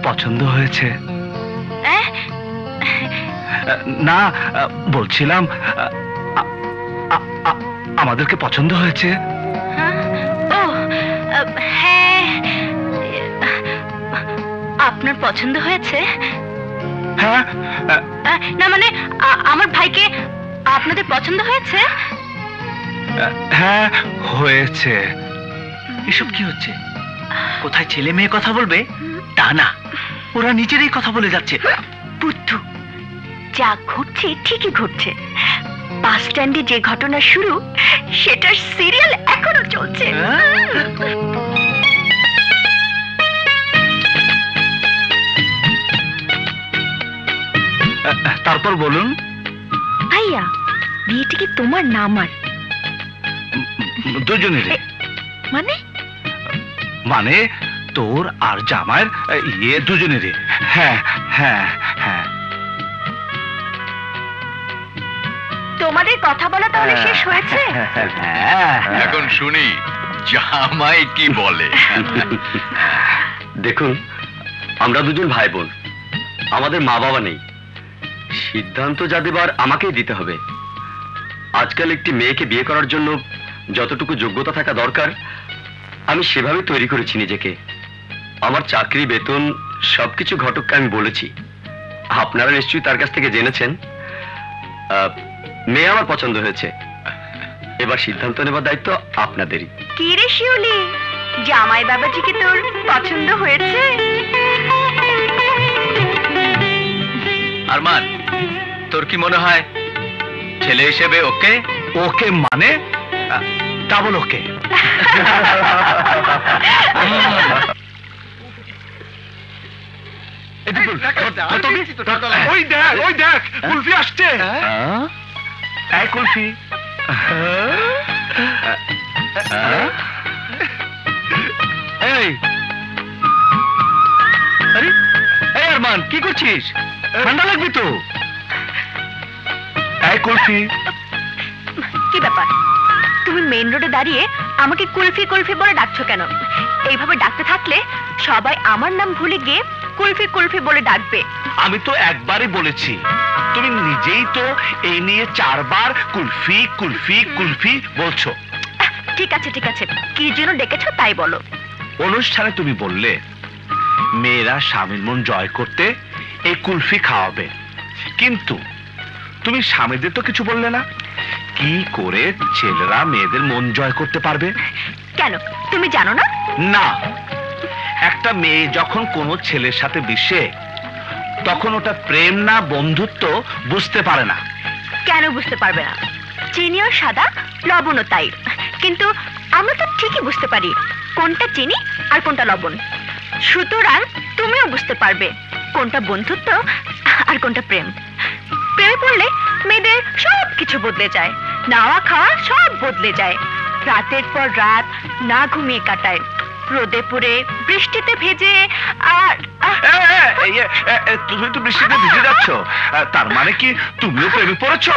পছন্দ হয়েছে? না, বলছিলাম আমাদেরকে পছন্দ হয়েছে। হ্যাঁ, আপনার পছন্দ হয়েছে? হ্যাঁ, না মানে আমার ভাইকে আপনাদের পছন্দ হয়েছে? হ্যাঁ হয়েছে। এসব কি হচ্ছে? কোথায় ছেলে মেয়ে কথা বলবে তা না, ওরা নিজেরাই কথা বলে যাচ্ছে। বুদ্ধু, যা ঘটছে ঠিকই ঘটছে। বাস স্ট্যান্ডে যে ঘটনা শুরু, সেটার সিরিয়াল এখনো চলছে। তারপর বলুন। ভাইয়া, বিয়েটা কি তোমার না আমার? দুজনের। মানে? মানে তোর আর জামাইয়ের, ইয়ে দুজনেরই। হ্যাঁ হ্যাঁ হ্যাঁ। তোমাদের কথা বলা তাহলে শেষ হয়েছে? এখন শুনি জামাই কি বলে। দেখুন, আমরা দুজন ভাই বোন, আমাদের মা বাবা নেই। সিদ্ধান্ত যা দেবার আমাকেই দিতে হবে। আজকাল একটি মেয়েকে বিয়ে করার জন্য যতটুকু যোগ্যতা থাকা দরকার, আমি সেভাবে তৈরি করেছি নিজেকে। আমার চাকরি, বেতন সবকিছু ঘটককে আমি বলেছি। আপনারা নিশ্চয়ই তার কাছ থেকে জেনেছেন। মেয়ে আমার পছন্দ হয়েছে, এবার সিদ্ধান্ত নেবার দায়িত্ব আপনাদেরই। কি রে শিউলি, জামাই বাবাজিকে তোর পছন্দ হয়েছে? আরমান, তোর কি মনে হয় ছেলে হিসেবে ওকে? ওকে মানে ডাবল ওকে। ওই দেখ, ওই দেখ, কুলফি আসছে। এই কুলফি। এই, আরে এই আরমান, কি করছিস? ঠান্ডা লাগবে তো। এই কুলফি। কি ব্যাপার, তুমি মেইন রোডে দাঁড়িয়ে আমাকে কুলফি কুলফি বলে ডাকছো কেন? এইভাবে ডাকতে থাকলে সবাই আমার নাম ভুলে গিয়ে কুলফি কুলফি বলে ডাকবে। আমি তো একবারই বলেছি, তুমি নিজেই তো এই নিয়ে 4 বার কুলফি কুলফি কুলফি বলছো। ঠিক আছে ঠিক আছে, কি জন্য ডেকেছো তাই বলো। অনুষ্ঠানে তুমি বললে মেয়েরা স্বামীর মন জয় করতে এই কুলফি খাওয়াবে, কিন্তু তুমি স্বামীদের তো কিছু বললে না। কি করে ছেলেরা মেয়েদের মন জয় করতে পারবে? কেন, তুমি জানো না? না, একটা মেয়ে যখন কোনো ছেলের সাথে মিশে, তখন ওটা প্রেম না বন্ধুত্ব বুঝতে পারে না। কেন বুঝতে পারবে না? চিনিও সাদা, লবণও তাই। কিন্তু আমরা তো ঠিকই বুঝতে পারি কোনটা চিনি আর কোনটা লবণ। সুতরাং তুমিও বুঝতে পারবে কোনটা বন্ধুত্ব আর কোনটা প্রেম। প্রেমে পড়লে মেয়েদের সব কিছু বদলে যায়, নাওয়া খাওয়া সব বদলে যায়। রাতের পর রাত না ঘুমিয়ে কাটায়, রোদে পুড়ে, বৃষ্টিতে ভেজে। আর তুমি তো বৃষ্টিতে ভিজে যাচ্ছ, তার মানে কি তুমিও প্রেমে পড়েছো?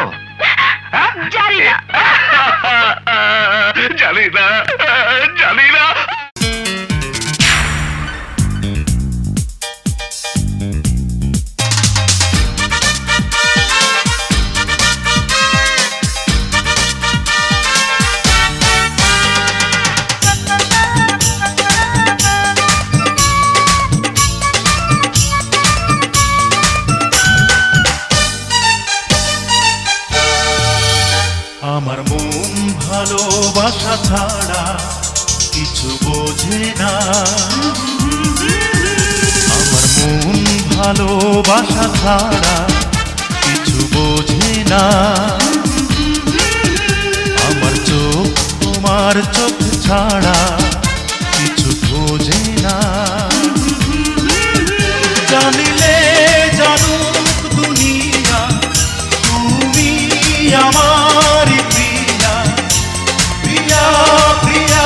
জানি না, জানি না, জানি না। আমার মন ভালোবাসা ছাড়া কিছু বোঝে না। আমার মন ভালোবাসা ছাড়া কিছু বোঝে না। আমার চোখ তোমার চোখ ছাড়া কিছু বোঝে না। জানিলে জানুক দুনিয়া, তুমি আমার প্রিয়া প্রিয়া প্রিয়া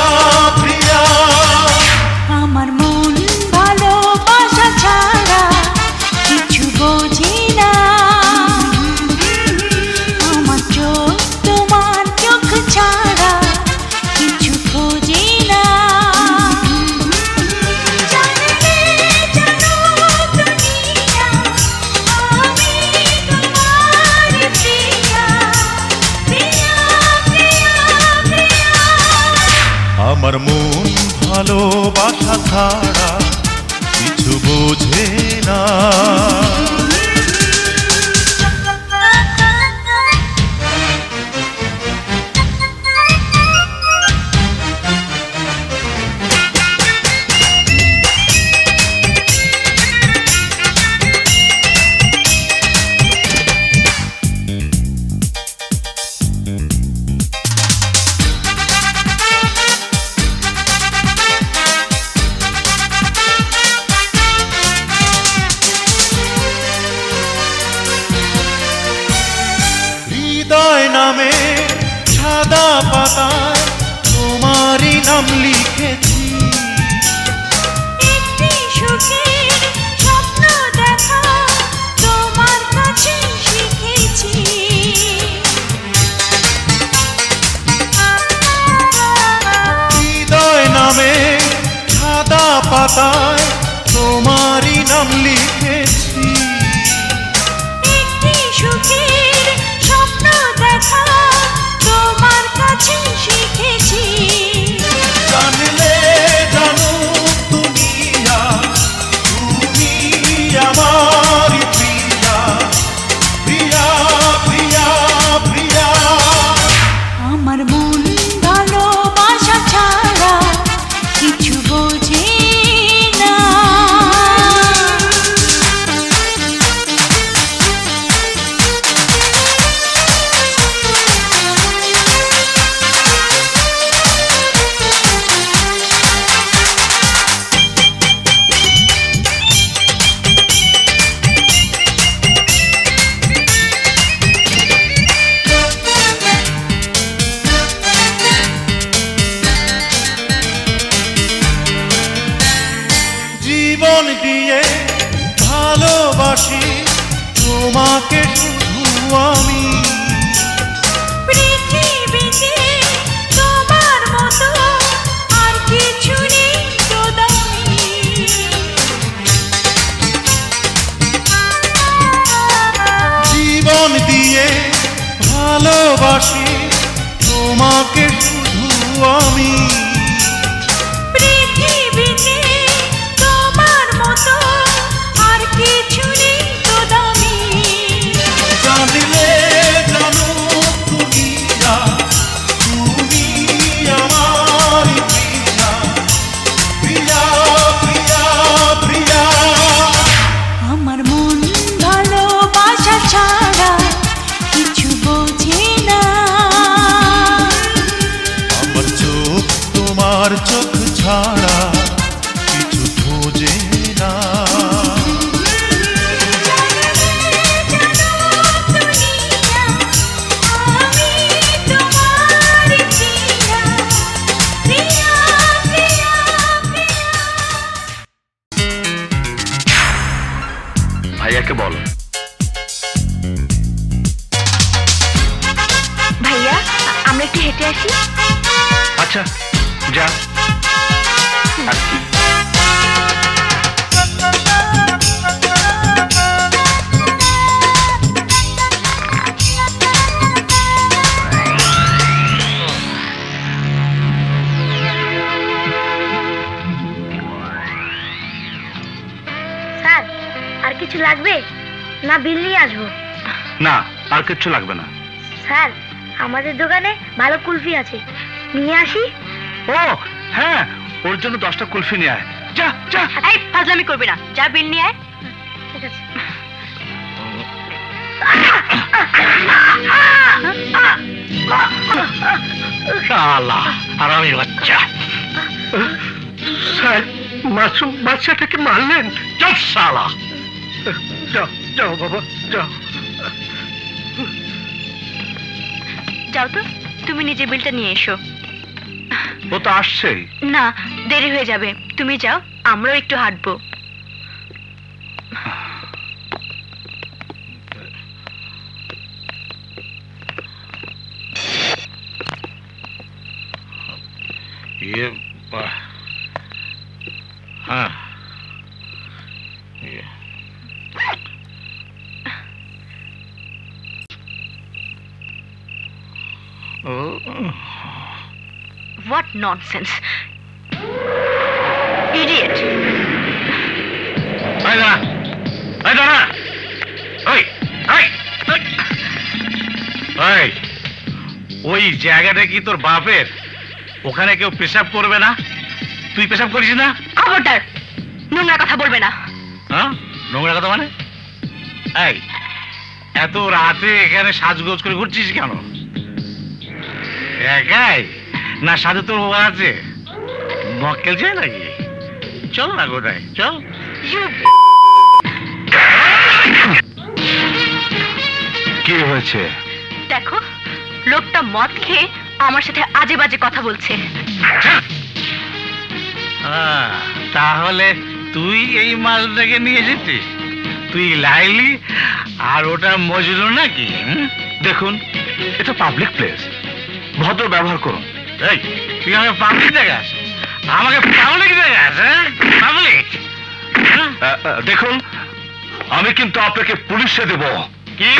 প্রিয়া। আমার মন ভালোবাসা ছাড়া কিছু বোঝে না। আমার চোখ তোমার চোখ ছাড়া কিছু খোঁজে না। আমার মন ভালোবাসা ছাড়া কিছু বোঝে না। হৃদয় নামে সাদা পাতায় তোমারই নাম লিখেছি। একটি সুখের স্বপ্ন দেখা তোমার কাছে শিখেছি। হৃদয় নামে সাদা পাতায় তোমারই নাম লিখেছি। একটি সুখের স্বপ্ন দেখা তোমার কাছে শিখেছি। জানলে জানুক দুনিয়া তুমি আমার প্রিয়া, প্রিয়া, প্রিয়া, প্রিয়া। আমার মন ভালোবাসা ছাড়া কিছু বোঝে না। জীবন দিয়ে ভালোবাসি তোমাকে শুধু আমি। পৃথিবীতে তোমার মতো আর কিছু নেই তো দামি। জীবন দিয়ে ভালোবাসি তোমাকে শুধু আমি। পৃথিবীতে তোমার মতো আর কিছু নেই তো দামি। জানলে জানুক দুনিয়া তুমি আমার প্রিয়া, প্রিয়া, প্রিয়া, প্রিয়া। আমার মন ভালোবাসা ছাড়া কিছু বোঝে না। আমার চোখ তোমার চোখ ছাড়া কিছু খোঁজে না। আমি তোমার প্রিয়া, প্রিয়া, প্রিয়া, প্রিয়া। ভাইয়াকে বলো। ভাইয়া আমরা একটু হেঁটে আসি। আচ্ছা যা। আসছি। স্যার আর কিছু লাগবে না বিল নিয়ে আসবো? না আর কিচ্ছু লাগবে না। স্যার আমাদের দোকানে ভালো কুলফি আছে, নিয়ে আসি? ও হ্যাঁ, ওর জন্য 10টা কুলফি নিয়ে আয়। যা যা। এই ফাজলামি করবি না, যা বিল নিয়ে আয়। ঠিক আছে। শালা হারামি বাচ্চা। স্যার মাসুম বাচ্চাটাকে মারলেন? চুপ শালা। যাও যাও বাবা যাও। যাও তো, তুমি নিজে বিলটা নিয়ে এসো। ও তো আসছেই। না দেরি হয়ে যাবে, তুমি যাও, আমরাও একটু হাঁটবো। হ্যাঁ হোয়াট ননসেন্স, ইডিয়েট। ওই জায়গাটা কি তোর বাপের? ওখানে কেউ পেশাব করবে না? তুই পেশাব করিস না? খবরদার, নোংরা কথা বলবে না। হ্যাঁ, নোংরা কথা মানে? এই, এত রাতে এখানে সাজগোজ করে ঘুরছিস কেন? একাই না সাথে তোর বাবা আছে? মক্কেল চাই নাকি? চল না কোথায়, চল। কি হয়েছে? দেখো, লোকটা মদ খেয়ে আমার সাথে আজে বাজে কথা বলছে। তাহলে তুই এই মালটাকে নিয়ে যেতিস? তুই লাইলি আর ওটা মজলু নাকি? দেখুন, এটা পাবলিক প্লেস, ভদ্র ব্যবহার করুন। এই, তুই আমাকে পাবলিক দেখাস? আমাকে পাবলিক দেখাস? পাবলিক? দেখুন, আমি কিন্তু আপনাকে পুলিশে দেব। কি?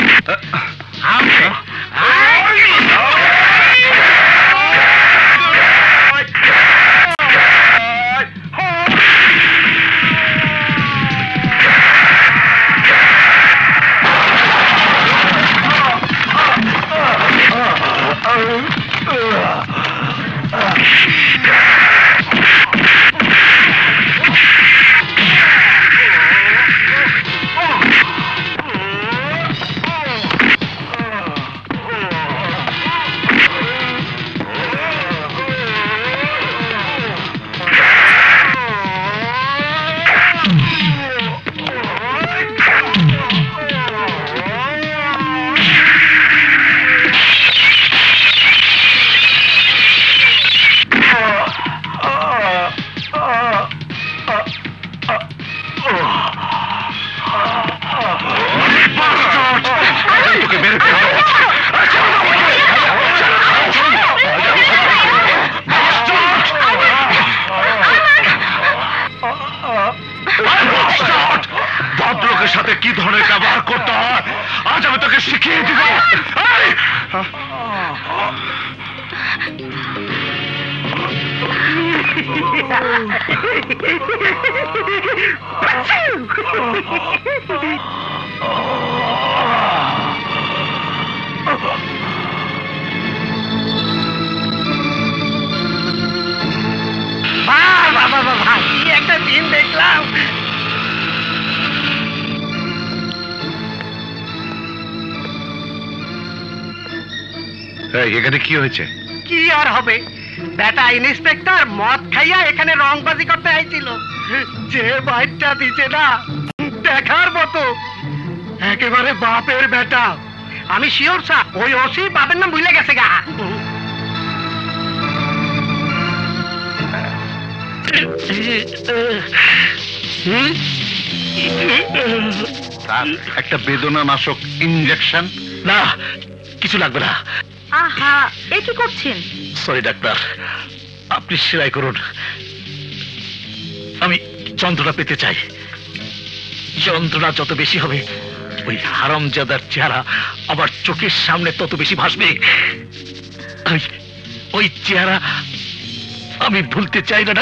ভদ্রলোকের সাথে কি ধরনের ব্যবহার করতে হয় আজ আমি তোকে শিখিয়ে দিব। একটা দিন দেখলাম। এখানে কি হয়েছে? কি আর হবে, বেটা ইন্সপেক্টর মদ খাইয়া এখানে রংবাজি করতে আইছিল। যে বাইকটা দিছে না, দেখার মতো, একেবারে বাপের বেটা। আমি শিওর স্যার, ওই ওসি বাপের নাম ভুলে গেছে গা। একটা বেদনা নাশক ইনজেকশন। না, কিছু লাগবে না। আহা, এ কি করছেন? সরি ডাক্তার, আপনি সেলাই করুন। আমি যন্ত্রণা পেতে চাই। যন্ত্রণা যত বেশি হবে, ওই হারামজাদার চেহারা আমার চোখের সামনে তত বেশি ভাসবে। ওই চেহারা আমি ভুলতে চাই না।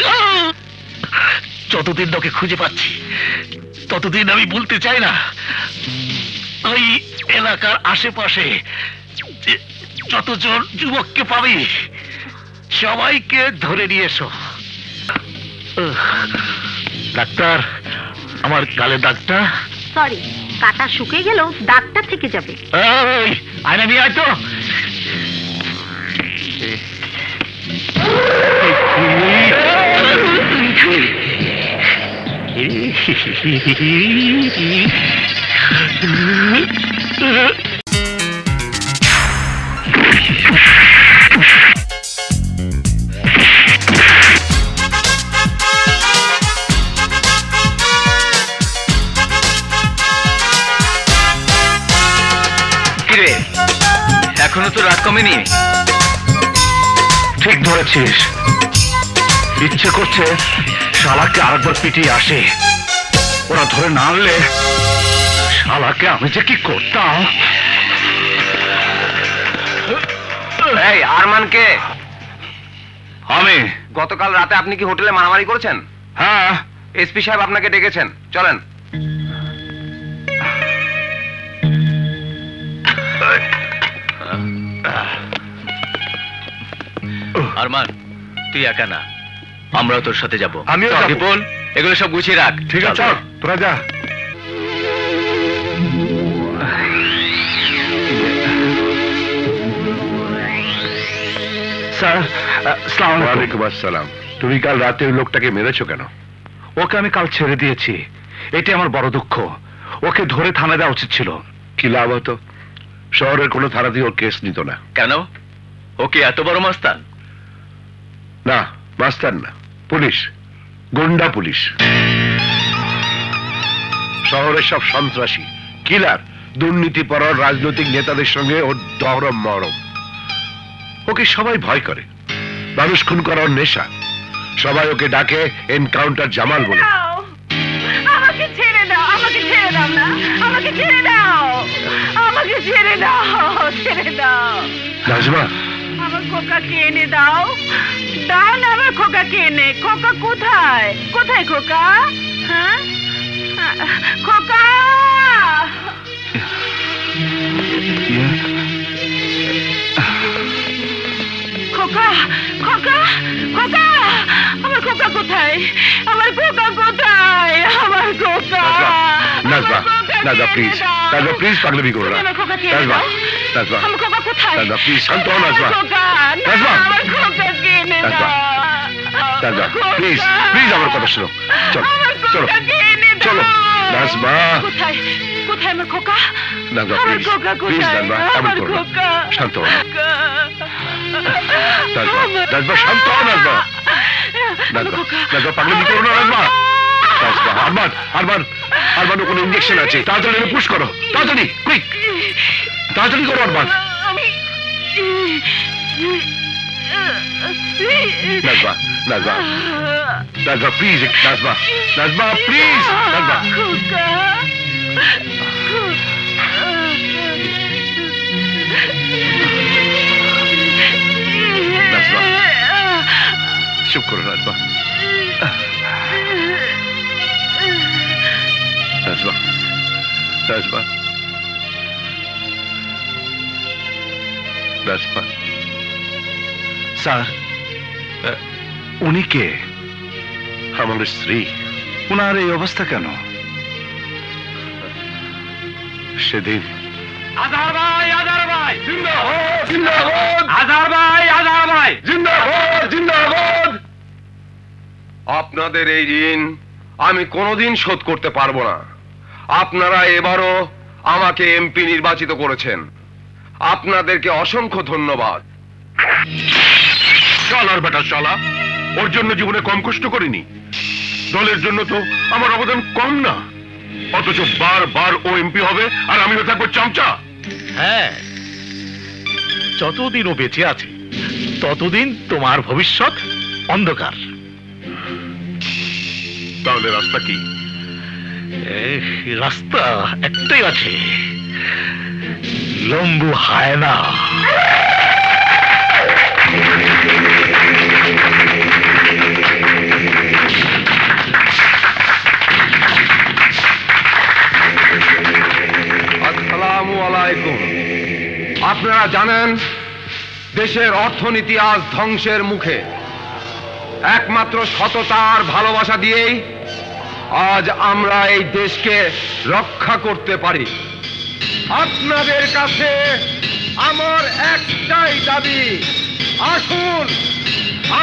যতদিন ওকে খুঁজে পাচ্ছি ততদিন আমি ভুলতে চাই না। ওই এলাকার আশেপাশে যতজন যুবককে পাবি সবাইকে ধরে নিয়ে এসো। ডাক্তার, আমার গালে দাগটা। সরি, কাটা শুকিয়ে গেলেও দাগটা থেকে যাবে। আয়না নিয়ে আয় তো। এখনো তো রাত কমেনি। ঠিক ধরেছিস, ইচ্ছে করছে শালাকে আরেকবার পিটিয়ে আসে। ওরা ধরে না আনলে শালাকে আমি যে কি করতাম। এই আরমানকে? আমি। আমি গতকাল রাতে আপনি কি হোটেলে মারামারি করেছেন? হ্যাঁ। এসপি সাহেব আপনাকে ডেকেছেন, চলেন। আরমান, তুই একা না, আমরাও তোর সাথে যাবো। আমিও যাবো। বিপুল, এগুলো সব গুছিয়ে রাখ। ঠিক আছে, চল তোরা যা। স্যার, আসসালামু আলাইকুম। ওয়ালাইকুম আসসালাম। তুমি কাল রাতে ওই লোকটাকে মেরেছো কেন? ওকে আমি কাল ছেড়ে দিয়েছি, এটি আমার বড় দুঃখ। ওকে ধরে থানা দেওয়া উচিত ছিল। কি লাভ হতো? শহরের কোনো থানাতেই ওর কেস নিত না। কেন? ওকে এত বড় মাস্তান? না, মাস্টার না, পুলিশ, গুন্ডা পুলিশ। শহরের সব সন্ত্রাসী, কিলার, দুর্নীতিপরায়ণ রাজনৈতিক নেতাদের সঙ্গে ওর দরম মরম। ওকে সবাই ভয় করে, মানুষ খুন করার নেশা। সবাই ওকে ডাকে এনকাউন্টার জামাল বলে। আমাকে ছেড়ে দাও, আমাকে ছেড়ে দাও না, আমাকে ছেড়ে দাও, আমাকে ছেড়ে দাও, ছেড়ে দাও। নাজমা, আমার খোকাকে এনে দাও, দাও না আমার খোকাকে এনে। খোকা কোথায়, কোথায় খোকা? হ্যাঁ খোকা, খোকা, খোকা, খোকা, আমার খোকা কোথায়, আমার খোকা কোথায়, আমার খোকা। নাজমা, নাজমা প্লিজ, নাজমা প্লিজ পাগলামি করো না। নাজমা, নাজমা, আমার খোকা কোথায়? নাজমা প্লিজ শান্ত হও। নাজমা, নাজমা, আমার খোকাকে এনে নাজমা, দাও। নাজমা প্লিজ, প্লিজ আমার কথা শোনো। চলো, চলো, চলো। নাজমা, কোথায়, কোথায় আমার খোকা? নাজমা আমার প্লিজ, খোকা প্লিজ কোথায়? নাজমা, এমন আমার করো না। খোকা, শান্ত হও। খোকা। নাজমা, নাজমা শান্ত হও। নাজমা, নাজমা, নাজমা পাগলামি করো না। নাজমা, নাজমা, আরমান, আরমান, আরমান, কোনো ইঞ্জেকশন আছে, তাড়াতাড়ি পুশ করো, তাড়াতাড়ি, কুইক, তাড়াতাড়ি করো আরমান। Najma, Najma, Najma please, Najma, Najma please, Najma. খোকা, নাজমা, চুপ করো নাজমা। নাজমা, নাজমা, নাজমা। স্যার, উনি কে? আমার স্ত্রী। ওনার এই অবস্থা কেন? সেদিন আজহার ভাই, আজহার ভাই জিন্দাবাদ, জিন্দাবাদ, আজহার ভাই, আজহার ভাই জিন্দাবাদ, জিন্দাবাদ। আপনাদের এই ঋণ আমি কোনোদিন শোধ করতে পারবো না। আপনারা এবারও আমাকে এমপি নির্বাচিত করেছেন, আপনাদেরকে অসংখ্য ধন্যবাদ। চলার বেটা চলা, ওর জন্য জীবনে কম কষ্ট করিনি। দলের জন্য তো আমার অবদান কম না, অথচ বারবার ও এমপি হবে আর আমিও থাকবো চামচা। হ্যাঁ, যতদিন ও বেঁচে আছে ততদিন তোমার ভবিষ্যৎ অন্ধকার। তাহলে রাস্তা কি? রাস্তা একটাই আছে, লম্বু হায়না। আসসালামু আলাইকুম। আপনারা জানেন দেশের অর্থনীতি আজ ধ্বংসের মুখে। একমাত্র সততা আর ভালোবাসা দিয়েই আজ আমরা এই দেশকে রক্ষা করতে পারি। আপনাদের কাছে আমার একটাই দাবি, আসুন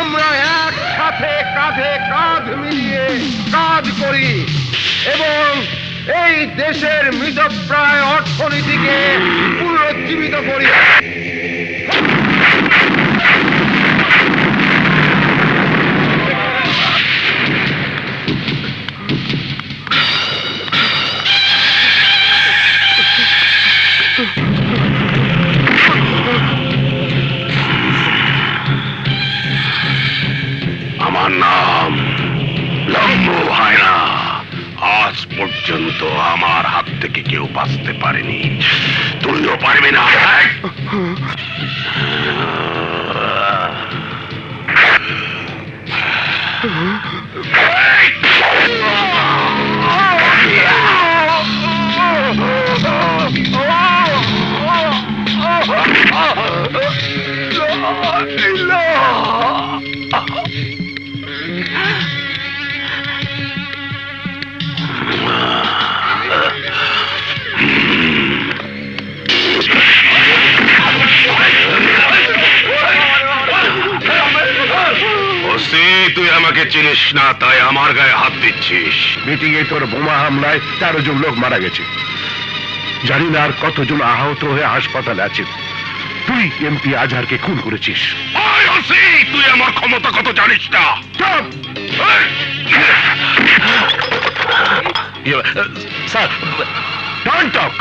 আমরা একসাথে কাঁধে কাঁধ মিলিয়ে কাজ করি এবং এই দেশের মৃতপ্রায় অর্থনীতিকে পুনরুজ্জীবিত করি। আমার নাম লম্বু হায়না। আজ পর্যন্ত আমার হাত থেকে কেউ বাঁচতে পারেনি, তুমিও পারবে না। তুই আমাকে চিনিস না, তাই আমার গায়ে হাত দিচ্ছিস। মিটিং এ তোর বোমা হামলায় 13 জন লোক মারা গেছে, জানি না আর কতজন আহত হয়ে হাসপাতালে আছে। তুই এমপি আজহারকে খুন করেছিস। তুই আমার ক্ষমতা কত জানিস না। Sir, don't talk.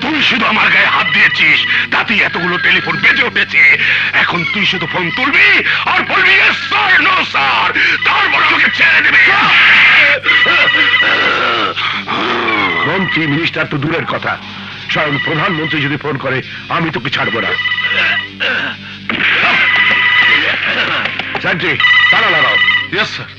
তুই শুধু আমার গায়ে হাত দিয়েছিস, তাতে এতগুলো টেলিফোন বেজে উঠেছে। এখন তুই শুধু ফোন তুলবি আর বলবি স্যার, নো স্যার, তারপর আমাকে ছেড়ে দিবি। মন্ত্রী মিনিস্টার তো দূরের কথা, স্বয়ং প্রধানমন্ত্রী যদি ফোন করে আমি তোকে ছাড়বো না। সেন্ট্রি, তালা লাগাও। Yes sir.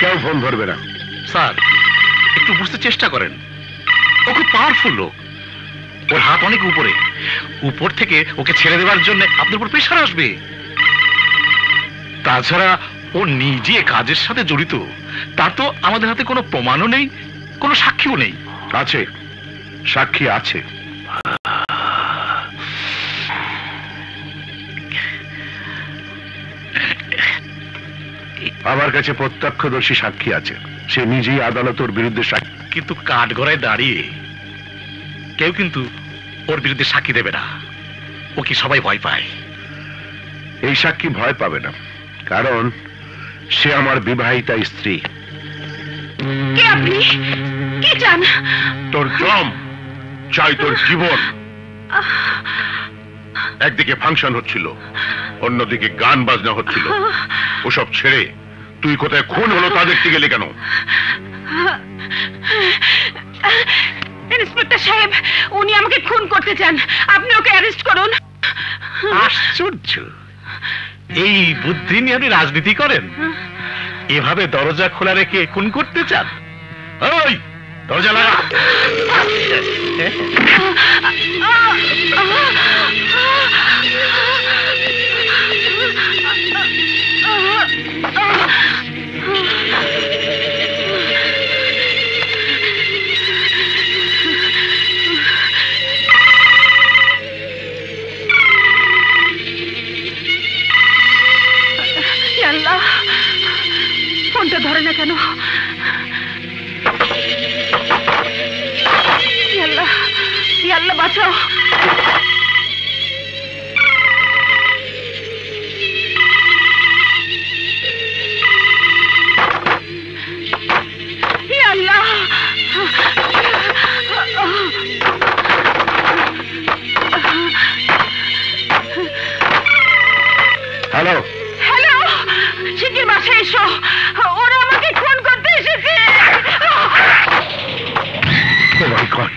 কেউ ফোন ধরবে না। স্যার, একটু বুঝতে চেষ্টা করেন, ও খুব পাওয়ারফুল লোক, ওর হাত অনেক উপরে, উপর থেকে ওকে ছেড়ে দেওয়ার জন্য আপনার উপর প্রেশার আসবে। তাছাড়া ও নিজে কাজের সাথে জড়িত, তার তো আমাদের হাতে কোনো প্রমাণও নেই, কোনো সাক্ষীও নেই। আছে, সাক্ষী আছে। আমার কাছে প্রত্যক্ষদর্শী সাক্ষী আছে, সে নিজেই আদালতের বিরুদ্ধে সাক্ষী। কিন্তু কাঠগড়ায় দাঁড়িয়ে কেউ কিন্তু ওর বিরুদ্ধে সাক্ষী দেবে না, ও কি সবাই ভয় পায়। এই সাক্ষী ভয় পাবে না, কারণ সে আমার বিবাহিতা স্ত্রী। কে আপনি? কি চান? তোর জম চাই, তোর জীবন। একদিকে ফাংশন হচ্ছিল, অন্যদিকে গান বাজনা হচ্ছিল, ওসব ছেড়ে তুই কোথায় খুন হলো তা দেখতে গেলে কেন? ইন্সপেক্টর সাহেব, উনি আমাকে খুন করতে চান, আপনি ওকে অ্যারেস্ট করুন। আশ্চর্য, এই বুদ্ধি নিয়ে আপনি রাজনীতি করেন? এভাবে দরজা খোলা রেখে খুন করতে চান? ওই দরজা লাগা। আল্লাহ, ফোনটা ধরে না কেন? আল্লাহ, আল্লাহ বাঁচাও। আল্লাহ, হ্যালো হ্যালো, শিগগির বাসায় এসো, ওরা আমাকে খুন করতে এসেছে। ও মাই গড,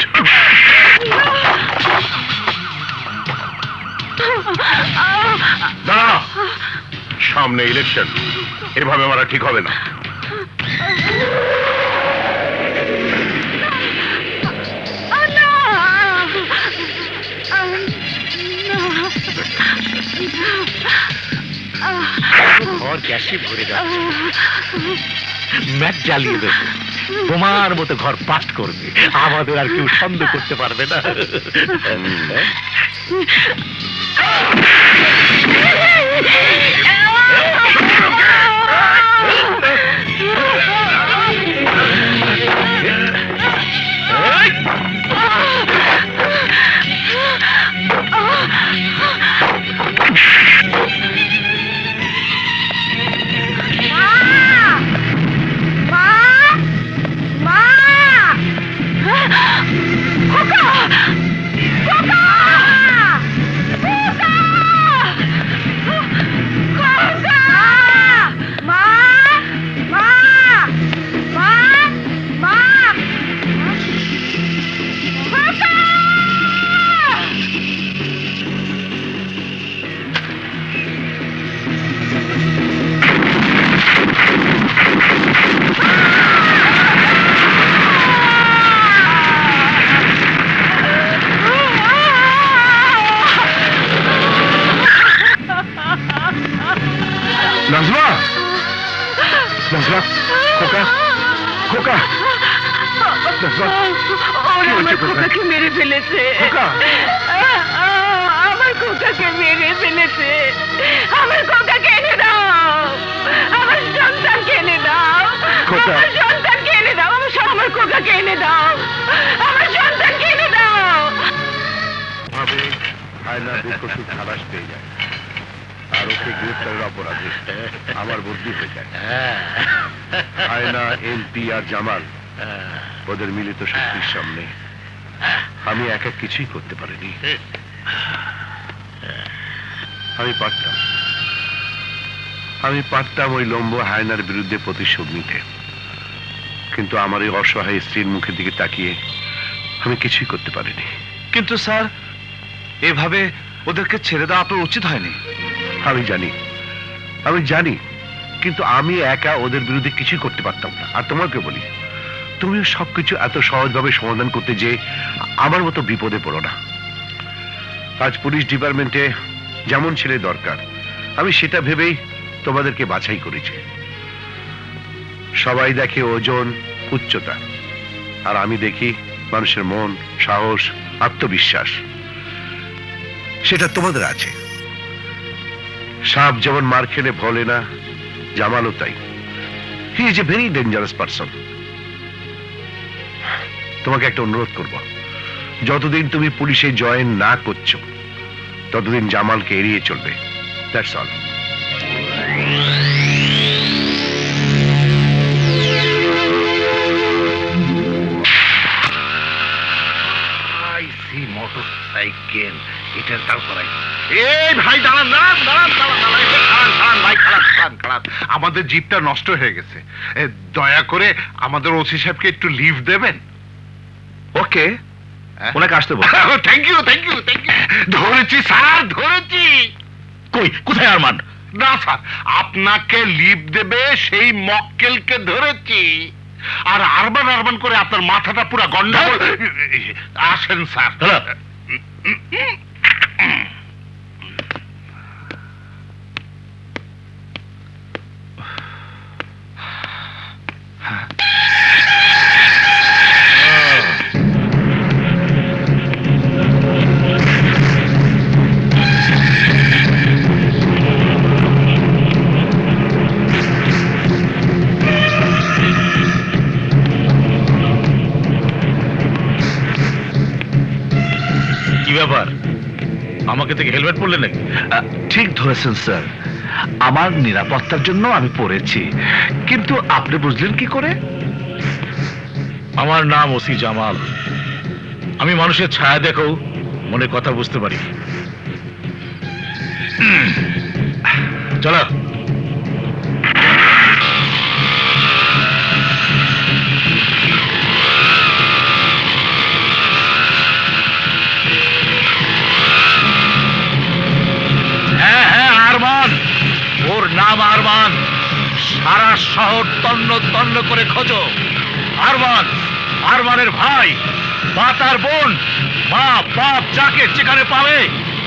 দাঁড়া, সামনে ইলেকশন, এভাবে মারা ঠিক হবে না। ঘর গ্যাসে ভরে যাচ্ছে, ম্যাচ জ্বালিয়ে দেবে, বোমার মতো ঘর পাট করবে, আমাদের আর কেউ সন্দেহ করতে পারবে না। খোকা ওরা আমার খোকাকে মেরে ফেলেছে, আমার খোকাকে মেরে ফেলেছে। আমার খোকাকে এনে দাও, আমার সন্তানকে এনে দাও, আমার সন্তানকে এনে দাও, আমার খোকাকে এনে দাও, আমার সন্তানকে এনে দাও। ভাবে আয়না দুঃখ খালাস পেয়ে যায় আর ওকে গ্রেফতারের অপরাধে আমার বুদ্ধি হয়ে যায়। আয়না, এমপি আর জামাল ওদের মিলিত শক্তির সামনে আমি একা কিছুই করতে পারিনি। আমি পারতাম ওই লম্ব হায়নার বিরুদ্ধে প্রতিশোধ নিতে, কিন্তু আমার এই অসহায় স্ত্রীর মুখের দিকে তাকিয়ে আমি কিছুই করতে পারিনি। কিন্তু স্যার, এভাবে ওদেরকে ছেড়ে দেওয়া আপনার উচিত হয়নি। আমি জানি, কিন্তু আমি একা ওদের বিরুদ্ধে কিছুই করতে পারতাম না। আর তোমাকে বলি, তুমিও সবকিছু এত সহজভাবে সমাধান করতে যে আমার মতো বিপদে পড়ো না। আজ পুলিশ ডিপার্টমেন্টে যেমন ছেলে দরকার আমি সেটা ভেবেই তোমাদেরকে বাছাই করেছি। সবাই দেখে ওজন, উচ্চতা, আর আমি দেখি মানুষের মন, সাহস, আত্মবিশ্বাস। সেটা তোমাদের আছে। সাপ যেমন মার খেলে ভোলে না, জামালও তাই। He is a very dangerous person. তোমাকে একটা অনুরোধ করব, যতদিন তুমি পুলিশে জয়েন না করছো ততদিন জামালকে এড়িয়ে চলবে। That's all. মোটরসাইকেল এটার দাঁড় করাই। এই ভাই দাঁড়ান দাঁড়ান দাঁড়ান দাঁড়ান দাঁড়ান, এটা খারাপ খারাপ ভাই, খারাপ খারাপ খারাপ। আমাদের জিপটা নষ্ট হয়ে গেছে, দয়া করে আমাদের ওসি সাহেবকে একটু লিভ দেবেন। ওকে, ওনাকে আসতে বল। Thank you thank you thank you. ধরেছি স্যার, ধরেছি। কই, কোথায় আরমান? না স্যার, আপনাকে লিভ দেবে সেই মক্কেলকে ধরেছি। আর আরবান আরবান করে আপনার মাথাটা পুরো গন্ডগোল। আসেন স্যার। ব্যাপার, আমাকে থেকে হেলমেট পরলেন নাকি? ঠিক ধরেছেন স্যার, আমার নিরাপত্তার জন্য আমি পড়েছি, কিন্তু আপনি বুঝলেন কি করে? আমার নাম ওসি জামাল। আমি মানুষের ছায়া দেখেও মনে কথা বুঝতে পারি। চলো। ওর নাম আরমান। সারা শহর তন্ন তন্ন করে খোঁজো। আরমান, আরমানের ভাই, মা তার বোন, মা বাপ যাকে যেখানে পাবে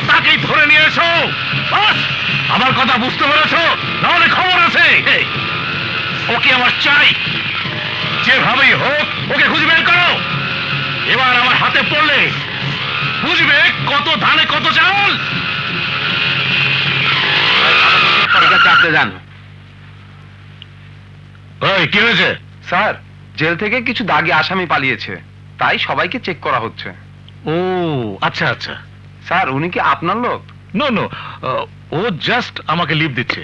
তাকেই ধরে নিয়ে এসো। বাস, আমার কথা বুঝতে পেরেছো? নাহলে খবর আছে। ওকে আমার চাই, যেভাবেই হোক ওকে খুঁজে বের করো। এবার আমার হাতে পড়লে বুঝবে কত ধানে কত চাল। চাপতে যান। কি হয়েছে? স্যার, জেল থেকে কিছু দাগি আসামি পালিয়েছে, তাই সবাইকে চেক করা হচ্ছে। ও আচ্ছা আচ্ছা। স্যার, উনি কি আপনার লোক? নো নো, ও জাস্ট আমাকে লিভ দিচ্ছে।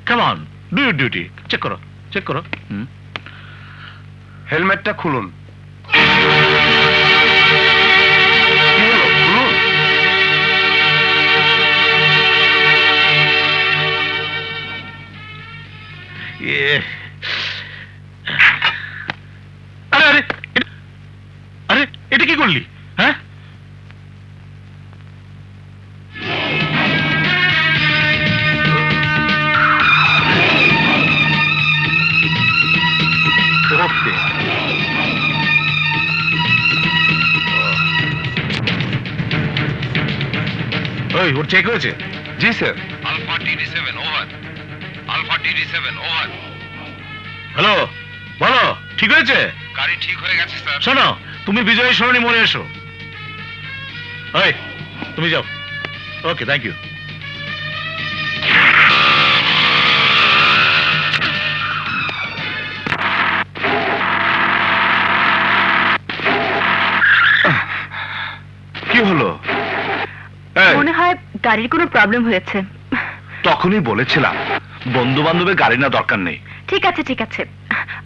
Come on, do your duty. Check করো, চেক করো। হেলমেটটা খুলুন। আরে আরে আরে, এটা কি করলি? হ্যাঁ, ওই ওর চেক হয়েছে? জি sir. Alpha DD7 over. Alpha DD7 over. Hello, বলো। ঠিক হয়েছে? গাড়ি ঠিক হয়ে গেছে স্যার। শোনো, তুমি বিজয়ী সরণি মোড়ে এসো। ওই তুমি যাও। ওকে, থ্যাংক ইউ। কি হলো? মনে হয় গাড়ির কোনো প্রবলেম হয়েছে। তখনই বলেছিলাম বন্ধু বান্ধবের গাড়ি না দরকার নেই। ঠিক আছে ঠিক আছে,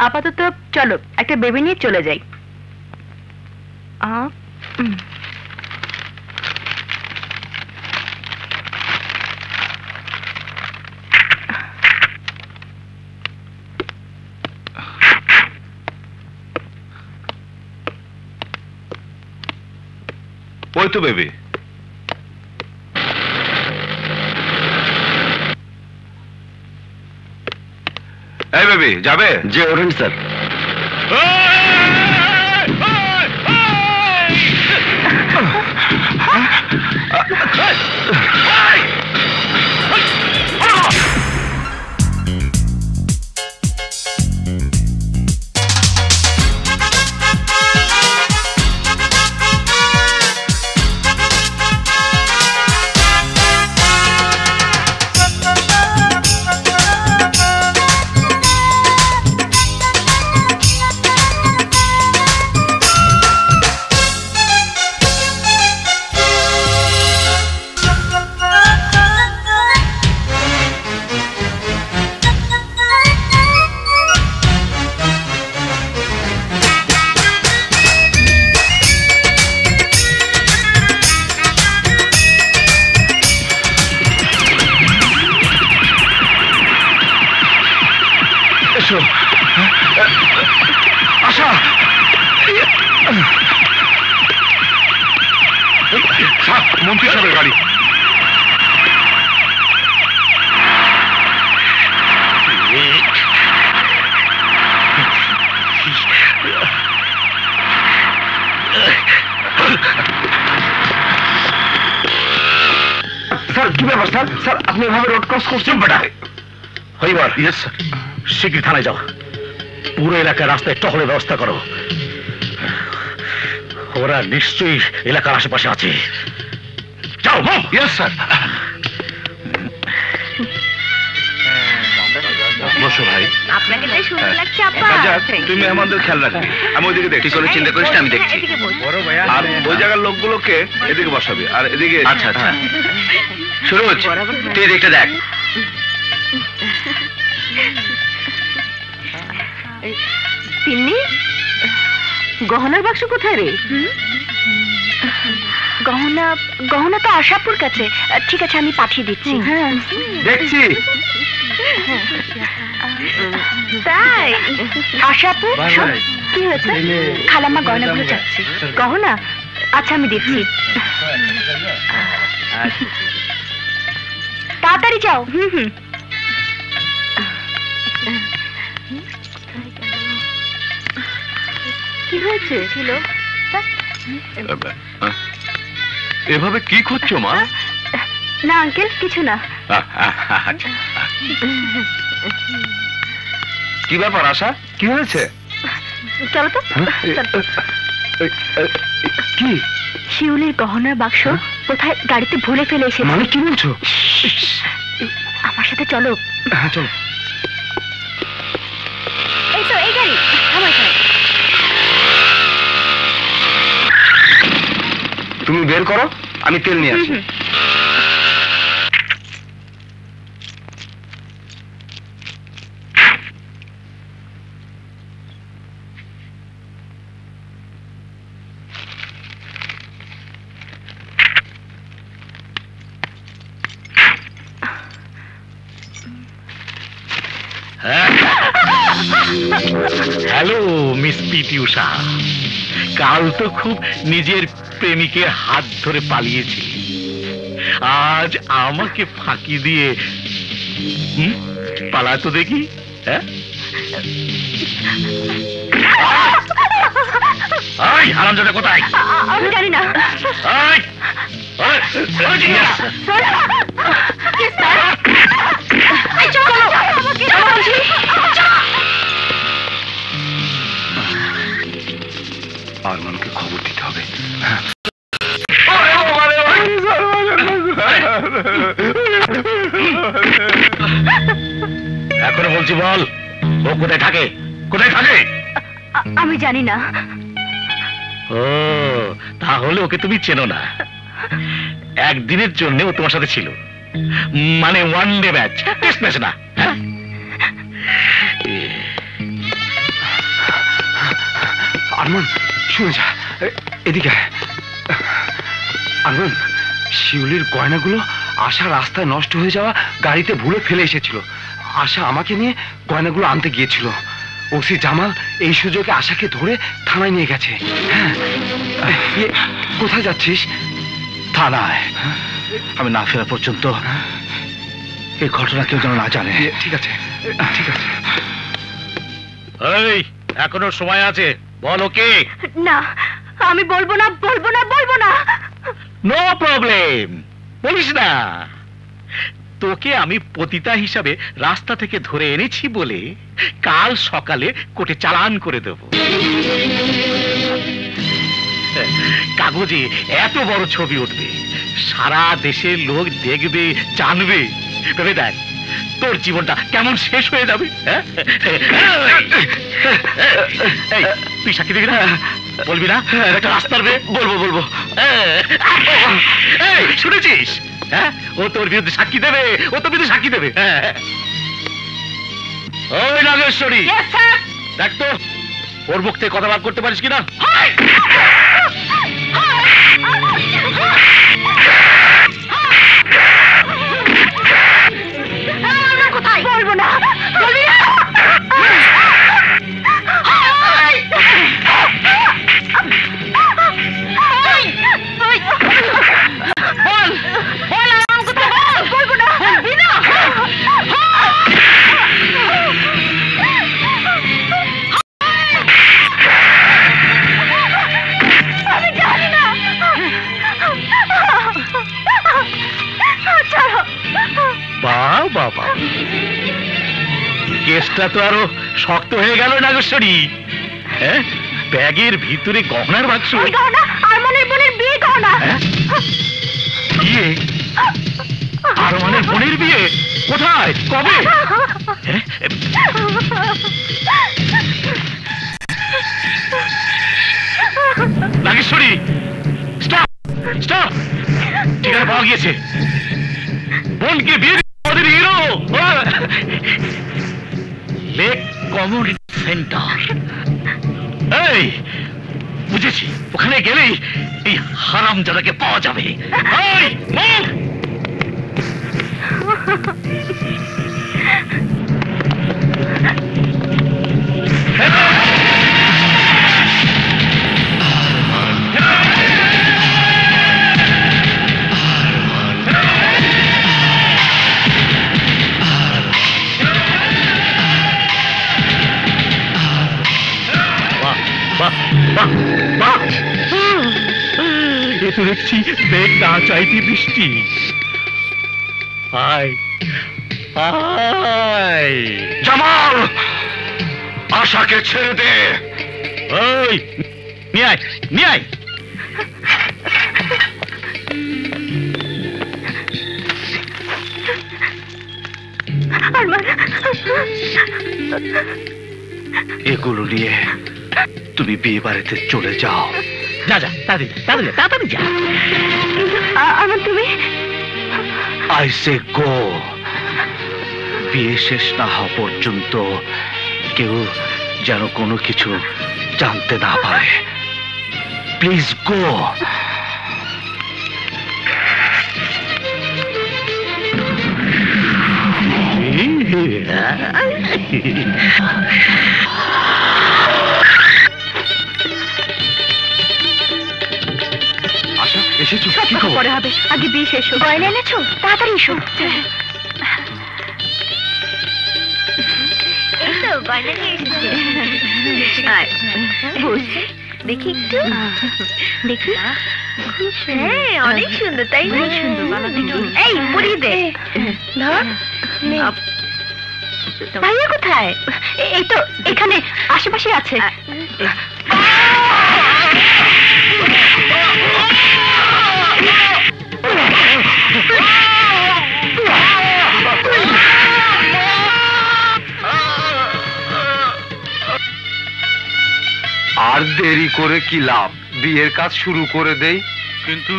আপাতত চলো একটা বেবি নিয়ে চলে যাই। ওই তো বেবি। এই বেবি যাবে? যে ওরেন স্যার। আশা, মন্ত্রী সাহেবের গাড়ি। স্যার কি ব্যাপার স্যার? স্যার আপনি এভাবে রোড ক্রস করছেন? বেটা হইবার। Yes sir. শিগগির থানায় যাও, পুরো এলাকায় রাস্তায় টহলের ব্যবস্থা করো। ওরা নিশ্চয়ই এলাকার আশেপাশে আছে। যাও। Yes sir. বসো ভাই। আপনাকে তাই সুন্দর লাগছে আপা। যাক, তুমি মেহমানদের খেয়াল রাখবি। আমি ওইদিকে দেখছি। কোনো চিন্তা করিস না, আমি দেখছি। আর ওই জায়গার লোকগুলোকে এদিকে বসাবি, আর এদিকে। আচ্ছা আচ্ছা। সুরজ, তুই এদিকটা দেখ। তিন্নি, গহনার বাক্স কোথায় রে? গহনা গহনা তো আশাপুর কাছে। ঠিক আছে, আমি পাঠিয়ে দিচ্ছি। হ্যাঁ দেখছি। তাই আশাপুর, কি হয়েছে? খালাম্মা গয়নাগুলো চাচ্ছি। গহনা? আচ্ছা আমি দিচ্ছি। তাড়াতাড়ি যাও। কি হয়েছে? ছিল এভাবে কি করছো মা? না আঙ্কেল, কিছু না। কি ব্যাপার আশা, কি হয়েছে? চলো তো। কি? শিউলির গহনার বাক্স কোথায় গাড়িতে ভুলে ফেলে এসেছে। মানে কি বলছো? আমার সাথে চলো। হ্যাঁ চলো। এই তো এই গাড়ি, আমার গাড়ি। তুমি বের করো, আমি তেল নিয়ে আসি। হ্যালো মিস পিটি উষা, কাল তো খুব নিজের প্রেমিকের হাত ধরে পালিয়েছিল, আজ আমাকে ফাঁকি দিয়ে পালা তো দেখি। হ্যাঁ হারামজাদা কোথায়? আমি জানি না। আরমানকে খবর দিতে হবে। এখনো বলছি বল, ও কোথায় থাকে? কোথায় থাকে? আমি জানি না। ও তাহলে ওকে তুমি চেনো না। একদিনের জন্য ও তোমার সাথে ছিল, মানে one day match, test match না। আরমান শুনে যা, এদিকে আরমান, শিউলির গয়নাগুলো আশা রাস্তায় নষ্ট হয়ে যাওয়া গাড়িতে ভুলে ফেলে এসেছিল। আশা আমাকে নিয়ে গয়নাগুলো আনতে গিয়েছিল। ওসি জামাল এই সুযোগে আশাকে ধরে থানায় নিয়ে গেছে। হ্যাঁ, কোথায় যাচ্ছিস? থানায়। আমি না ফেরা পর্যন্ত এই ঘটনা কেউ যেন না জানে। ঠিক আছে, ঠিক আছে। এই এখনো সময় আছে, বল ওকে। না, আমি বলবো না, বলবো না, বলবো না। নো প্রবলেম, বলিস না। তোকে আমি পতিতা হিসাবে রাস্তা থেকে ধরে এনেছি বলে কাল সকালে কোর্টে চালান করে দেব। কাগজে এত বড় ছবি উঠবে, সারা দেশের লোক দেখবে, জানবে। ভেবে দেখ তোর জীবনটা কেমন শেষ হয়ে যাবে। তুই সাক্ষী দিবি না? বলবি না? একটা রাস্তার বে বলবো বলবো। শুনেছিস? হ্যাঁ, ও তোর বিরুদ্ধে সাক্ষী দেবে, ও তোর বিরুদ্ধে সাক্ষী দেবে। ওই নাগেশ্বরী, দেখ তো ওর মুখ থেকে কথা বার করতে পারিস কিনা। কোথায়? বলবো না, বলবি না। বাবা, কেসটা তো আরো শক্ত হয়ে গেল নাগেশ্বরী। হ্যাঁ, ব্যাগের ভিতরে গহনার বাক্স। গহনা আরমানের বোনের বিয়ে গহনা। বিয়ে? আরমানের বোনের বিয়ে? কোথায়, কবে? নাগেশ্বরী, স্টপ স্টপ, ঠিকানা পাওয়া গিয়েছে। বোনকে বিয়ে আমাদের হিরো, লেক কমিউনিটি সেন্টার। এই বুঝেছি, ওখানে গেলেই এই হারামজাদাকে পাওয়া যাবে। এ তো দেখছি মেঘ না চাইতে বৃষ্টি। আয় আয় জামাল, আশাকে ছেড়ে দে। ওই নিয়ে আয়, নিয়ে আয়। এগুলো নিয়ে তুমি বিয়ে বাড়িতে চলে যাও। যা যা, তাড়াতাড়ি তাড়াতাড়ি তাড়াতাড়ি যা। আমার তুমি আই সে গো। বিয়ে শেষ না হওয়া পর্যন্ত কেউ যেন কোনো কিছু জানতে না পারে। Please go. আশা, এসেছো? কি খবর? পরে হবে, আগে বিয়ে শেষ হোক। গয়না এনেছো? তাড়াতাড়ি এসো। এই তো গয়না নিয়ে এসেছি। দেখি একটু, দেখি। হ্যাঁ, অনেক সুন্দর, তাই না? অনেক সুন্দর। এই পরিয়ে দে। ধর। ভাইয়া কোথায়? এই তো এখানে আশেপাশে আছে। আর দেরি করে কি লাভ, বিয়ের কাজ শুরু করে দেই। কিন্তু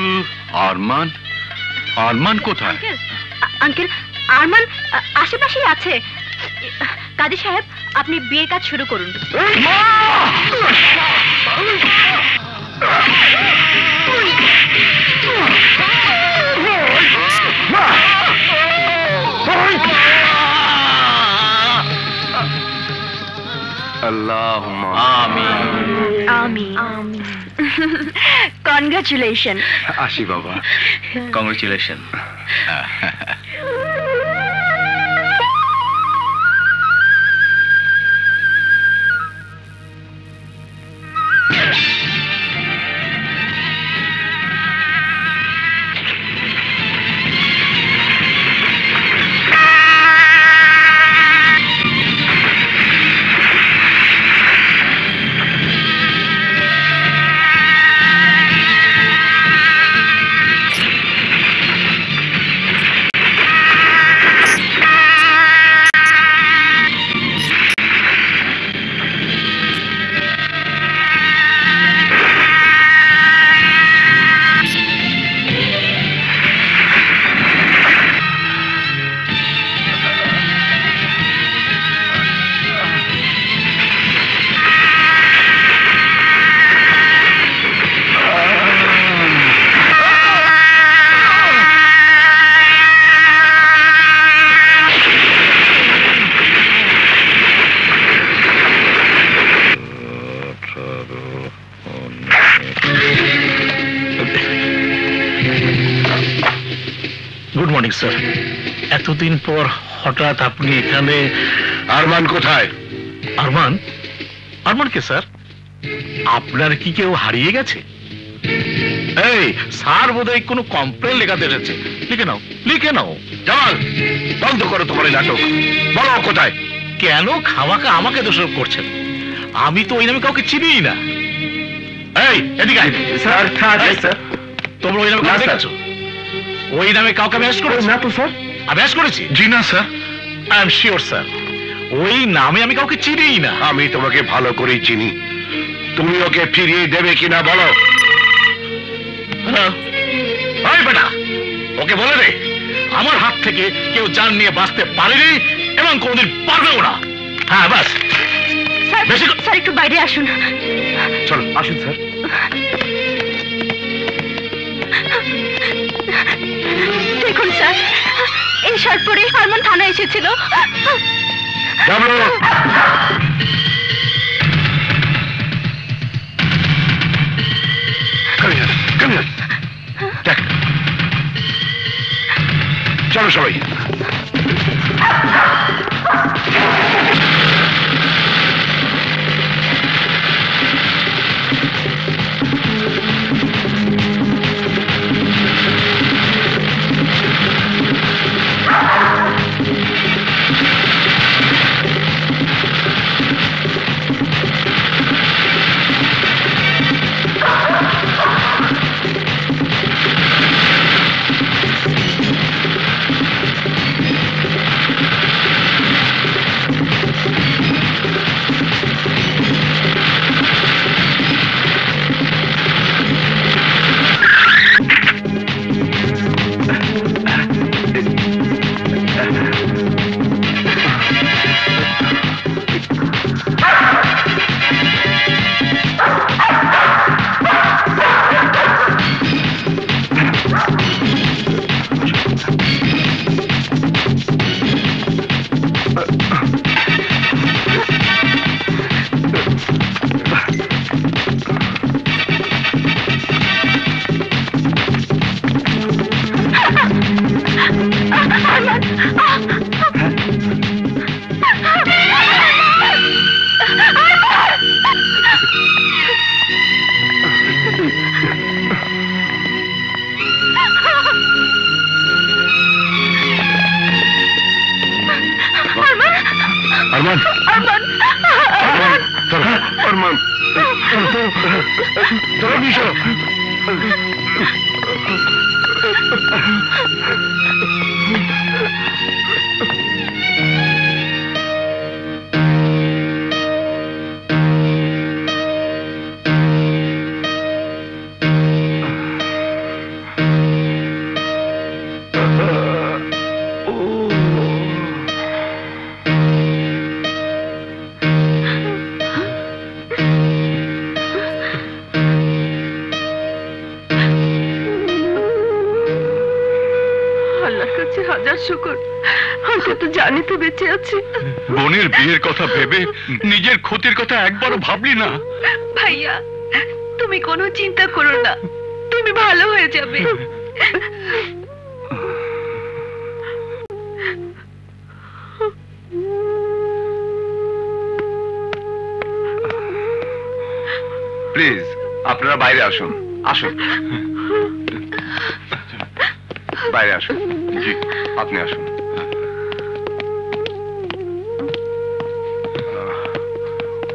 আরমান, আরমান কোথায়? আঙ্কেল, আরমান আশেপাশেই আছে। কাজী সাহেব, আপনি বিয়ের কাজ শুরু করুন। আল্লাহুম্মা আমিন। আমিন। কনগ্রাচুলেশন। আসি বাবা। কংগ্রেচুলেশন। Good morning sir. এতদিন পর হঠাৎ আপনি এখানে? আরমান কোথায়? আরমান? আরমান কে স্যার? আপনার কি কেউ হারিয়ে গেছে? এই স্যার বোধহয় কোনো কমপ্লেন লেখাতে এসেছে। লিখে নাও, লিখে নাও। জামাল, বন্ধ করো তোমার এই নাটক। বলো কোথায়? কেন খামাকা আমাকে দোষারোপ করছেন? আমি তো ওই নামে কাউকে চিনিই না। এই এদিকে আয়। স্যার, স্যার, তোমরা ওই নামে কাউকে দেখেছো? ওই নামে কাউকে আমি অ্যারেস্ট করেছি? না তো স্যার। আমি অ্যারেস্ট করেছি? জি না sir. I am sure sir, ওই নামে আমি কাউকে চিনিই না। আমি তোমাকে ভালো করেই চিনি। তুমি ওকে ফিরিয়ে দেবে কিনা বলো। ওই বেটা, ওকে বলে দে আমার হাত থেকে কেউ জান নিয়ে বাঁচতে পারেনি এবং কোনদিন পারবেও না। হ্যাঁ বাস। স্যার একটু বাইরে আসুন। চলো আসুন স্যার। দেখুন স্যার, এই শার্ট পরে আরমান থানায় এসেছিল। চলো সবাই। আরমান, আরমান, আরমান, তোরা নিশো। হাজার শুকর, অন্তত জানি তো বেঁচে আছি। বোনের বিয়ের কথা ভেবে নিজের ক্ষতির কথা একবারও ভাবলি না? ভাইয়া, তুমি কোনো চিন্তা করো না, তুমি ভালো হয়ে যাবে। প্লিজ আপনারা বাইরে আসুন, আসুন বাইরে আসুন। জি, আপনি আসুন।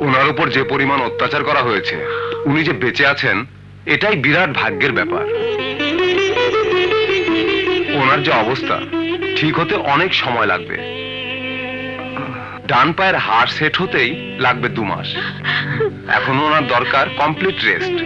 ওনার উপর যে পরিমাণ অত্যাচার করা হয়েছে, উনি যে বেঁচে আছেন এটাই বিরাট ভাগ্যের ব্যাপার। ওনার যে অবস্থা ঠিক হতে অনেক সময় লাগবে। ডান পায়ের হাড় সেট হতেই লাগবে 2 মাস। এখন ওনার দরকার কমপ্লিট রেস্ট।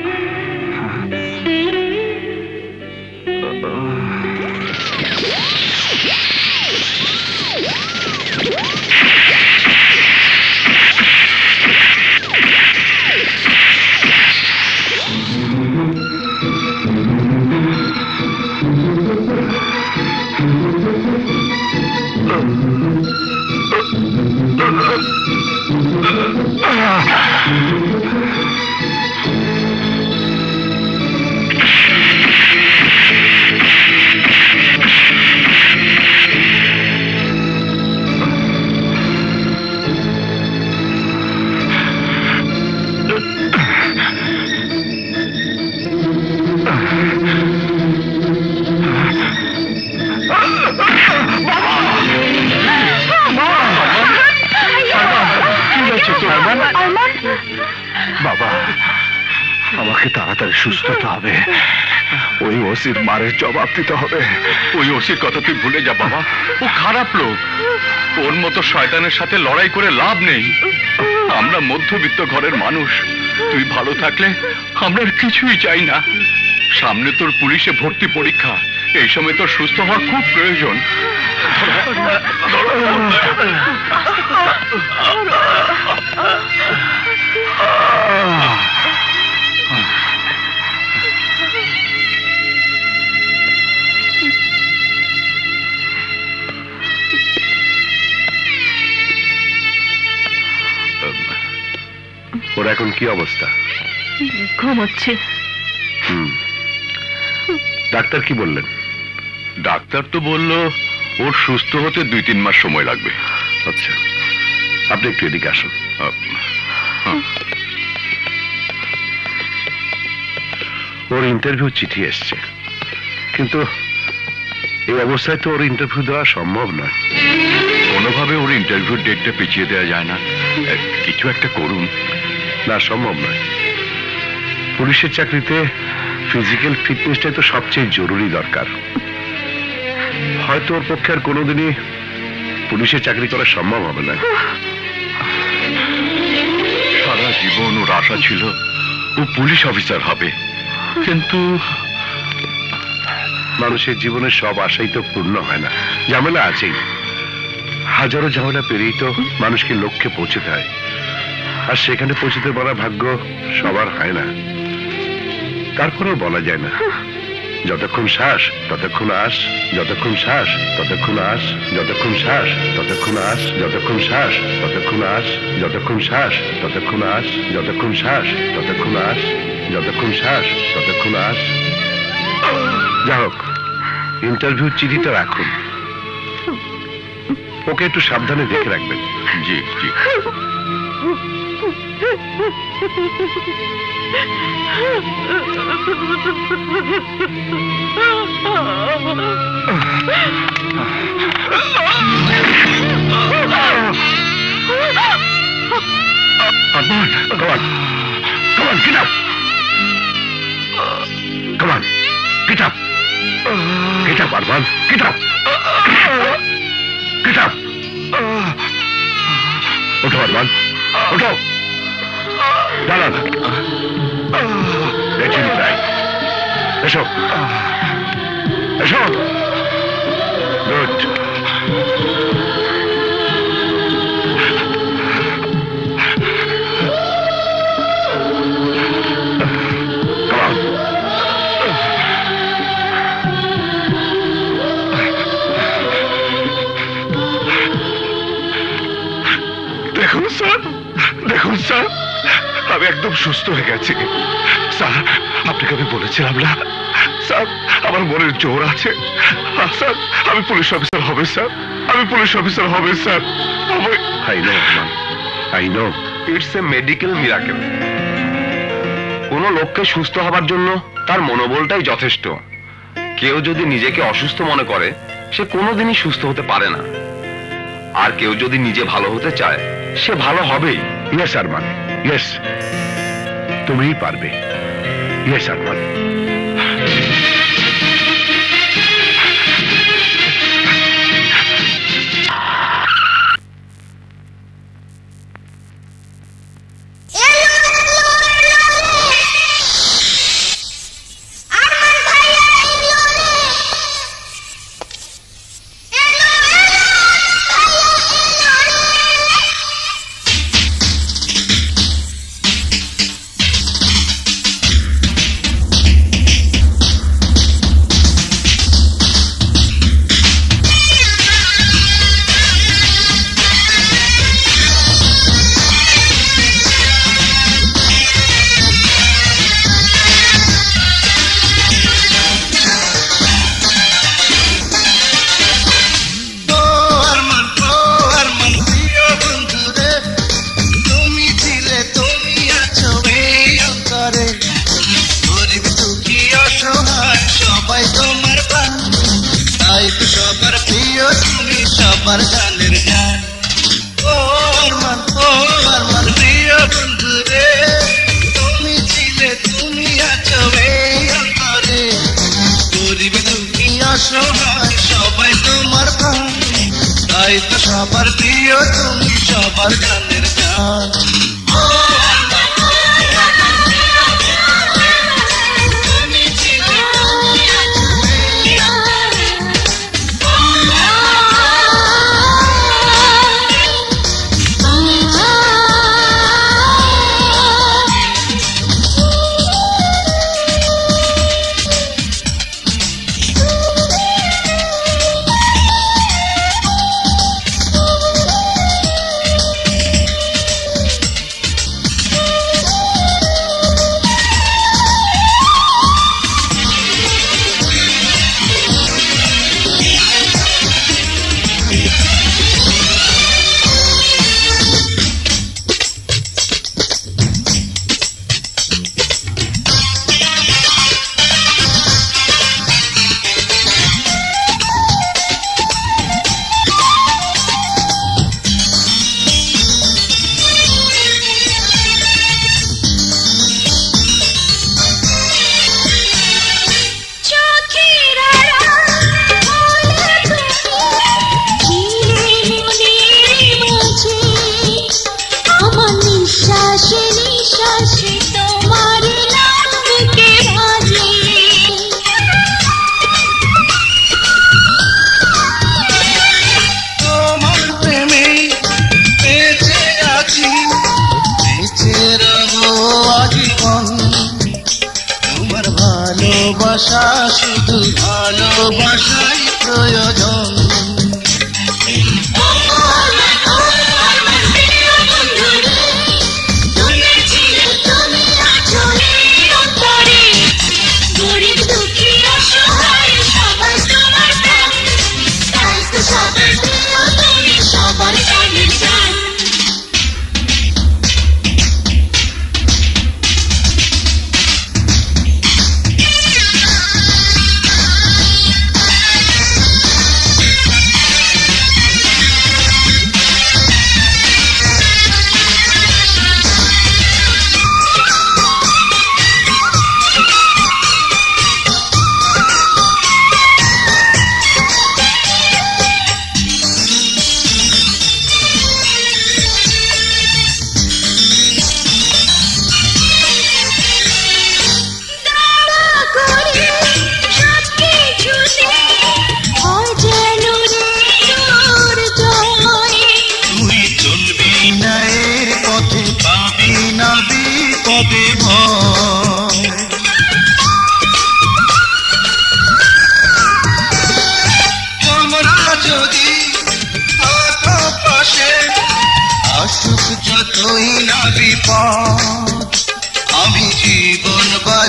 বাবা, আমাকে তাড়াতাড়ি সুস্থ হতে হবে। ওই ওসির মারের জবাব দিতে হবে। ওই ওসির কথা তুই ভুলে যা বাবা, ও খারাপ লোক। ওর মতো শয়তানের সাথে লড়াই করে লাভ নেই। আমরা মধ্যবিত্ত ঘরের মানুষ, তুই ভালো থাকলে আমরা আর কিছুই চাই না। সামনে তোর পুলিশে ভর্তি পরীক্ষা, এই সময় তোর সুস্থ হওয়া খুব প্রয়োজন। ওর এখন কি অবস্থা? ঘুমোচ্ছে। ডাক্তার কি বললেন? ডাক্তার তো বলল ওর সুস্থ হতে 2-3 মাস সময় লাগবে। আচ্ছা, আপনি একটু এদিকে আসুন। ওর ইন্টারভিউ চিঠি এসছে, কিন্তু এই অবস্থায় তো ওর ইন্টারভিউ দেওয়া সম্ভব নয়। কোনোভাবে ওর ইন্টারভিউ ডেটটা পিছিয়ে দেওয়া যায় না? কিছু একটা করুন। না, সম্ভব নয়। পুলিশের চাকরিতে ফিজিক্যাল ফিটনেসটাই তো সবচেয়ে জরুরি দরকার। হয়তো ওর পক্ষে আর কোনোদিনই পুলিশের চাকরি করা সম্ভব হবে না। সারা জীবন ওর আশা ছিল ও পুলিশ অফিসার হবে, কিন্তু মানুষের জীবনের সব আশাই তো পূর্ণ হয় না, ঝামেলা আছেই। হাজারো ঝামেলা পেরিয়ে তো মানুষকে লক্ষ্যে পৌঁছতে হয়, আর সেখানে পৌঁছতে পারা ভাগ্য সবার হয় না। তারপরেও বলা যায় না, যতক্ষণ শ্বাস ততক্ষণ আস, যতক্ষণ শ্বাস ততক্ষণ আস, যতক্ষণ শ্বাস ততক্ষণ আস, যতক্ষণ শ্বাস ততক্ষণ আস, যতক্ষণ শ্বাস ততক্ষণ আস, যতক্ষণ শ্বাস ততক্ষণ আস, যতক্ষণ শ্বাস ততক্ষণ আস। যা হোক, ইন্টারভিউ চিঠিটা রাখুন, ওকে একটু সাবধানে দেখে রাখবেন। জি জি। Arman, come on. Come on, get up. Come on, get up. Get up, Arman, get up. Get up. উঠো আরমান, উঠো। দাঁড়ান, লেট হিম ট্রাই। এসো, এসো। গুড। একদম সুস্থ হয়ে গেছে। স্যার, আপনাকে আমি বলেছিলাম না স্যার, আমার মনের জোর আছে। স্যার, আমি পুলিশ অফিসার হবে স্যার, আমি পুলিশ অফিসার হবে sir. I know Arman, I know it's a medical miracle. কোন লোককে সুস্থ হবার জন্য তার মনোবলটাই যথেষ্ট। কেউ যদি নিজেকে অসুস্থ মনে করে সে কোনোদিনই সুস্থ হতে পারে না, আর কেউ যদি নিজে ভালো হতে চায় সে ভালো হবেই। ইয়েস আরমান, ইয়েস, তুমিই পারবে। ইয়েস আরমান।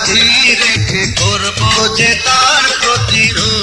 কাছে রেখে করবো যে তার প্রতিরোধ।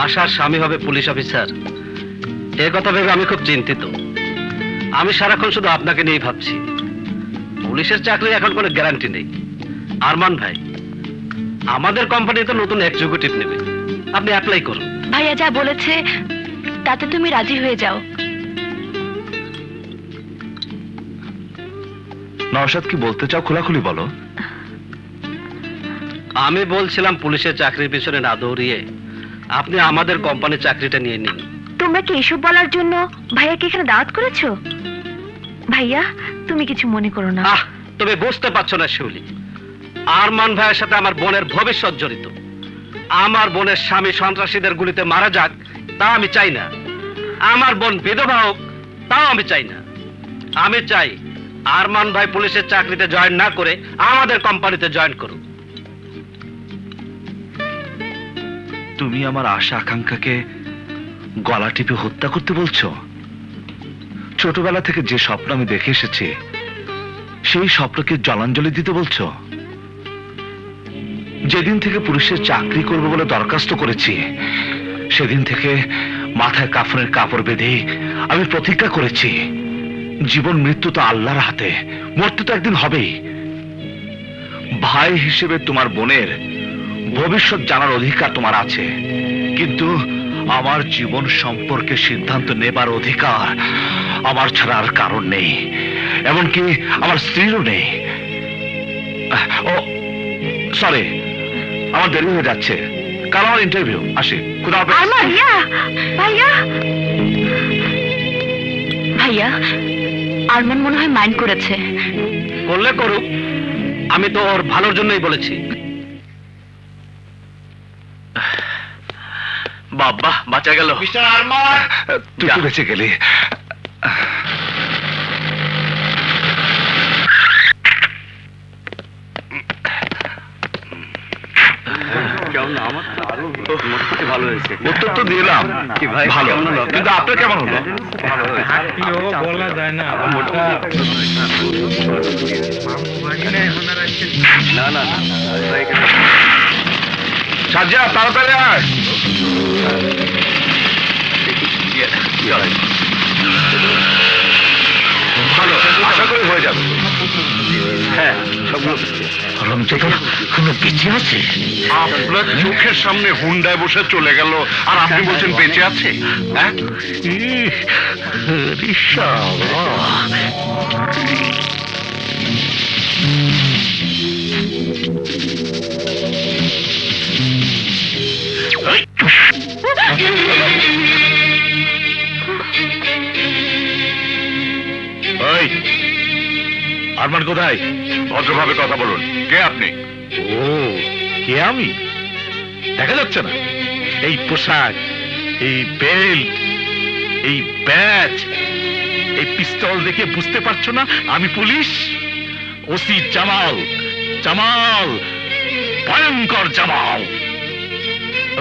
আশার স্বামী হবে পুলিশ অফিসার, এ কথা ভেবে আমি খুব চিন্তিত। আমি সারাক্ষণ শুধু আপনাকে নিয়েই ভাবছি। পুলিশের চাকরি এখন কোনো গ্যারান্টি নেই। আরমান ভাই, আমাদের কোম্পানিতে নতুন এক্সিকিউটিভ নেবে, আপনি অ্যাপ্লাই করুন। ভাইয়া যা বলেছে তাতে তুমি রাজি হয়ে যাও। নওশাদ, কি বলতে চাও খোলাখুলি বলো। আমি বলছিলাম পুলিশের চাকরির পিছনে না দৌড়িয়ে আপনি আমাদের কোম্পানির চাকরিটা নিয়ে নিন। তোমরা কি এসব বলার জন্য ভাইয়াকে এখানে দাওয়াত করেছো? ভাইয়া তুমি কিছু মনে করো না। তবে বুঝতে পারছো না শিউলি, আরমান ভাইয়ের সাথে আমার বোনের ভবিষ্যৎ জড়িত। আমার বোনের স্বামী সন্ত্রাসীদের গুলিতে মারা যাক তা আমি চাই না, আমার বোন বিধবা হোক তাও আমি চাই না। আমি চাই আরমান ভাই পুলিশের চাকরিতে জয়েন না করে আমাদের কোম্পানিতে জয়েন করুন। তুমি আমার আশা আকাঙ্ক্ষাকে গলা টিপে হত্যা করতে বলছো? ছোটবেলা থেকে যে স্বপ্ন আমি দেখে এসেছি সেই স্বপ্নকে জলাঞ্জলি দিতে বলছো? যেদিন থেকে পুলিশের চাকরি করবো বলে দরখাস্ত করেছি সেদিন থেকে মাথায় কাফনের কাপড় বেঁধে আমি প্রতিজ্ঞা করেছি, জীবন মৃত্যু তো আল্লাহর হাতে, মরতে তো একদিন হবেই। ভাই হিসেবে তোমার বোনের ভবিষ্যৎ জানার অধিকার তোমার আছে, কিন্তু আমার জীবন সম্পর্কে সিদ্ধান্ত নেবার অধিকার আমার ছাড়া আর কারণ নেই, এমনকি আমার স্ত্রীরও নেই। ও সরি, আমার দেরি হয়ে যাচ্ছে, কাল আমার ইন্টারভিউ। আসি, খুদা হাফেজ। ভাইয়া ভাইয়া ভাইয়া, আরমান মনে হয় মাইন্ড করেছে। করলে করুক, আমি তো ওর ভালোর জন্যই বলেছি। বাবা, বাঁচা গেল। মিস্টার আরমান, তুই তো বেঁচে গেলি। ভালো হয়েছে। উত্তর তো দিলাম কি ভাই, ভালো, কিন্তু আপনার কেমন হলো? বলা যায় না। না না সাজ্জা, তাড়াতাড়ি আয়। ভালো, আশা করি হয়ে যাবে। হ্যাঁ, সবগুলো কোনো বেঁচে আছে? আপনার চোখের সামনে হুন্ডায় বসে চলে গেল আর আপনি বলছেন বেঁচে আছে? হ্যাঁ, আরমান কোথায়? ভদ্রভাবে কথা বলুন। কে আপনি? ও, কে আমি? দেখা যাচ্ছে না? এই পোশাক, এই বেল্ট, এই ব্যাজ, এই পিস্তল দেখে বুঝতে পারছো না আমি পুলিশ? ওসি জামাল, জামাল, ভয়ঙ্কর জামাল।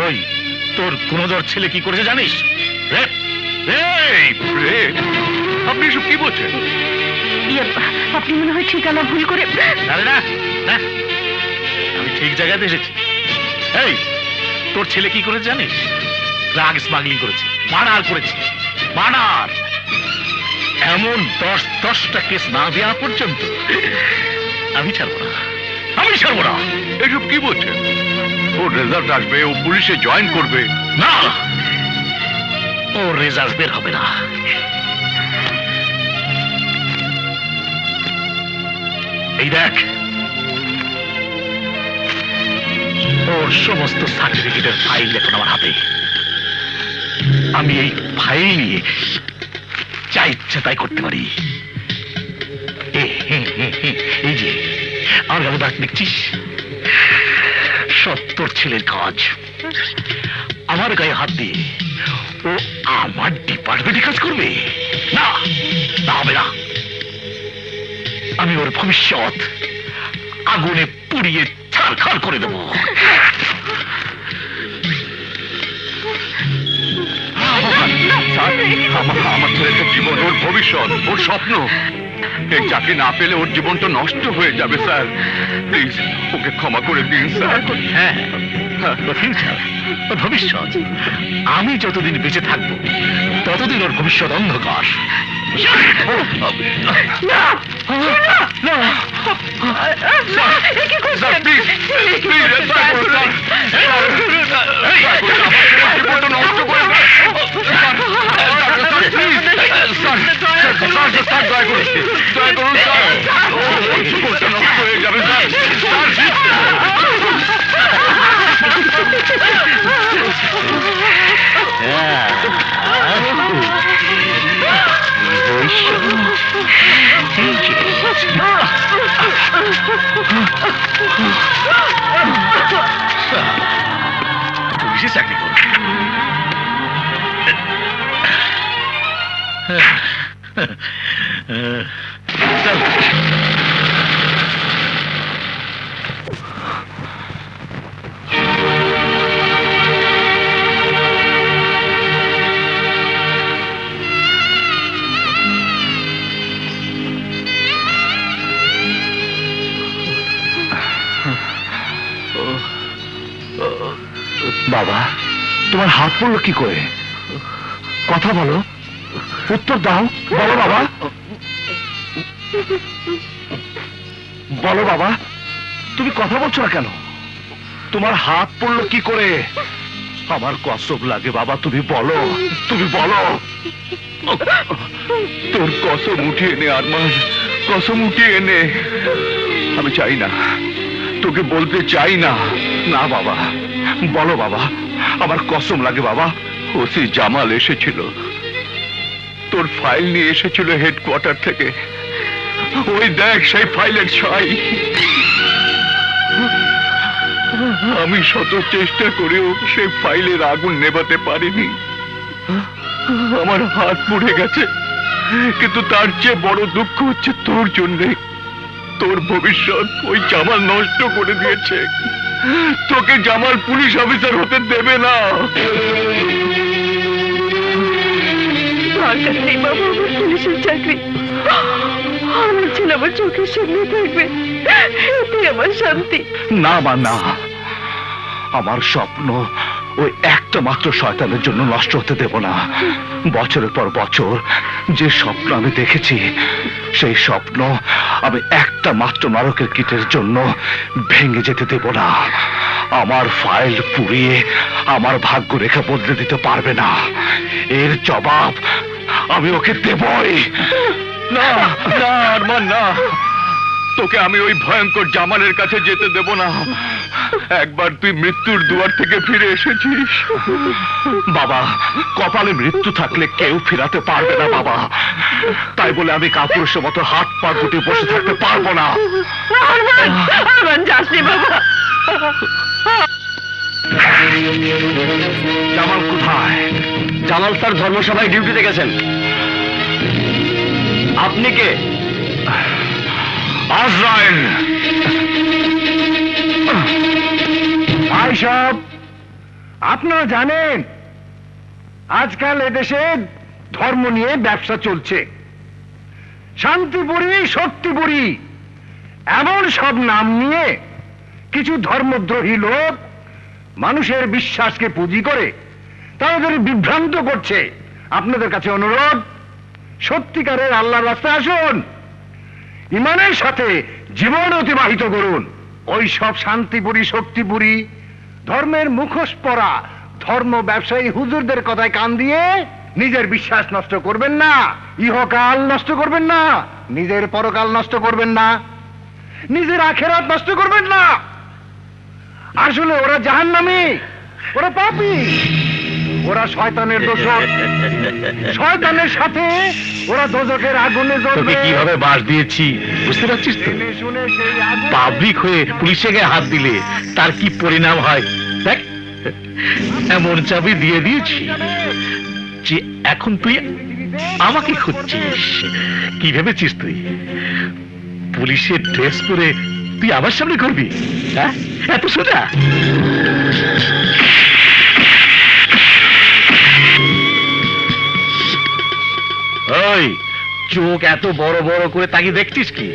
ওই তোর গুণধর ছেলে কি করেছে জানিস? Rape, rape, rape. আপনি এসব কি বলছেন? আপনি মনে হয় ঠিকানা ভুল করে। আরে না না, আমি ঠিক জায়গাতে এসেছি। এই তোর ছেলে কি করে জানিস? ড্রাগ স্মাগলিং করেছে, মার্ডার করেছে, মার্ডার। এমন 10-10টা কেস না দেওয়া পর্যন্ত আমি ছাড়বো না, আমি ছাড়বো না। এসব কি বলছেন? ওর রেজাল্ট আসবে, ও পুলিশে জয়েন করবে। না, ও রেজাল্ট বের হবে না। এই দেখ, ওর সমস্ত সার্টিফিকেটের ফাইল এখন আমার হাতে। আমি এই ফাইল নিয়ে যা ইচ্ছা তাই করতে পারি। এই যে আমার গালে দাগ দেখছিস, 70 ছেলের কাজ। আমার গায়ে হাত দিয়ে ও আমার ডিপার্টমেন্টে কাজ করবে? না, তা হবে না। আমি ওর ভবিষ্যৎ আগুনে পুড়িয়ে ছারখার করে দেবো। আমার ছেলেটার জীবন, ওর ভবিষ্যৎ, ওর স্বপ্ন, যাকে না পেলে ওর জীবনটা নষ্ট হয়ে যাবে স্যার। প্লিজ ওকে ক্ষমা করে দিন স্যার। হ্যাঁ, ওর ভবিষ্যৎ, আমি যতদিন বেঁচে থাকবো ততদিন ওর ভবিষ্যৎ অন্ধকার। পুলিশে চাকরি করো। বাবা, তোমার হাত পড়লো কি করে? কথা বলো, উত্তর দাও। বলো বাবা, বলো বাবা, তুমি কথা বলছো না কেন? তোমার হাত পড়লো কি করে? আমার কসম লাগে বাবা, তুমি বলো, তুমি বলো। তোর কসম উঠিয়ে নে আরমান, কসম উঠিয়ে নে। আমি চাই না, তোকে বলতে চাই না। না বাবা, বলো বাবা, আমার কসম লাগে বাবা। ওসি জামাল এসেছিল, তোর ফাইল নিয়ে এসেছিল হেডকোয়ার্টার থেকে। ওই দেখ সেই ফাইলের ছাই। আমি শত চেষ্টা করেও সেই ফাইলের আগুন নেভাতে পারিনি। আমার হাত পুড়ে গেছে, কিন্তু তার চেয়ে বড় দুঃখ হচ্ছে তোর জন্যে। তোর ভবিষ্যৎ ওই জামাল নষ্ট করে দিয়েছে। তোকে জামাল পুলিশ অফিসার হতে দেবে না। দরকার নেই বাবা আমার পুলিশের চাকরি। আমার ছেলে আমার চোখের সামনে থাকবে, এতে আমার শান্তি। না মা, না, আমার স্বপ্ন ওই একটা মাত্র শয়তানের জন্য নষ্ট হতে দেব না। বছরের পর বছর যে স্বপ্ন আমি দেখেছি, সেই স্বপ্ন আমি একটা মাত্র নরকের কীটের জন্য ভেঙে যেতে দেব না। আমার ফাইল পুড়িয়ে আমার ভাগ্য রেখা বদলে দিতে পারবে না। এর জবাব আমি ওকে দেবই। না না আরমান, না, তোকে আমি ওই ভয়ঙ্কর জামালের কাছে যেতে দেব না। একবার তুই মৃত্যুর দুয়ার থেকে ফিরে এসেছিস। বাবা, কপালে মৃত্যু থাকলে কেউ ফেরাতে পারবে না বাবা। তাই বলে আমি কাপুরুষের মতো হাত পা গুটিয়ে বসে থাকতে পারবো না। আরমান, যাসনি বাবা। জামাল কোথায়? জামাল স্যার ধর্মসভায় ডিউটিতে গেছেন। আপনি কে? আজরাইল। ভাই সব, আপনারা জানেন আজকাল এদেশে ধর্ম নিয়ে ব্যবসা চলছে। শান্তিপুরী, শক্তিপুরী, এমন সব নাম নিয়ে কিছু ধর্মদ্রোহী লোক মানুষের বিশ্বাসকে পুঁজি করে তাদের বিভ্রান্ত করছে। আপনাদের কাছে অনুরোধ, সত্যিকারের আল্লাহর রাস্তায় আসুন, ইমানের সাথে জীবন অতিবাহিত করুন। ওই সব শান্তিপুরী শক্তিপুরী ধর্মের মুখোশ পরা ধর্ম ব্যবসায়ী হুজুরদের কথায় কান দিয়ে নিজের বিশ্বাস নষ্ট করবেন না, ইহকাল নষ্ট করবেন না, নিজের পরকাল নষ্ট করবেন না, নিজের আখেরাত নষ্ট করবেন না। আসলে ওরা জাহান্নামী, ওরা পাপী, ওরা শয়তানের দোসর। শয়তানের সাথে ওরা দোজখের আগুনে জ্বলবে। কিভাবে বাস দিয়েছি বুঝতে পারছিস তো? পাবলিক হয়ে পুলিশে গায়ে হাত দিলে তার কি পরিণাম হয় দেখ। এমন চাবি দিয়ে দিয়েছি যে এখন তুই আমাকে খুঁজছিস। কি ভেবেছিস তুই পুলিশের ড্রেস পরে তুই আমার সামনে করবি? হ্যাঁ, এত সোজা? ওই চোখ এত বড় বড় করে তাকিয়ে দেখছিস কি?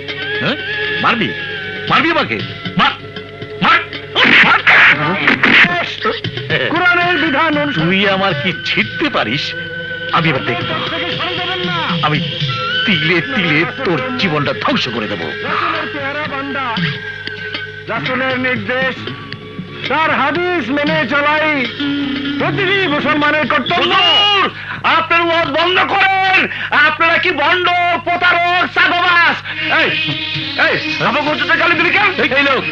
হ্যাঁ, মারবি মারবি আমাকে? কোরআনের বিধান তুই আমার কি ছিটতে পারিস আমি এবার দেখব। আমি তিলে তিলে তোর জীবনটা ধ্বংস করে দেবো। রাসূলের নির্দেশ, তার হাদিস মেনে চলাই প্রতিটি মুসলমানের কর্তব্য। আপনার ওয়াজ বন্ধ করেন। আপনারা কি ভণ্ড, প্রতারক, চাঁদাবাজ? এই এই আমাকে হুজুরকে গালি দিলি কেন? এই লোক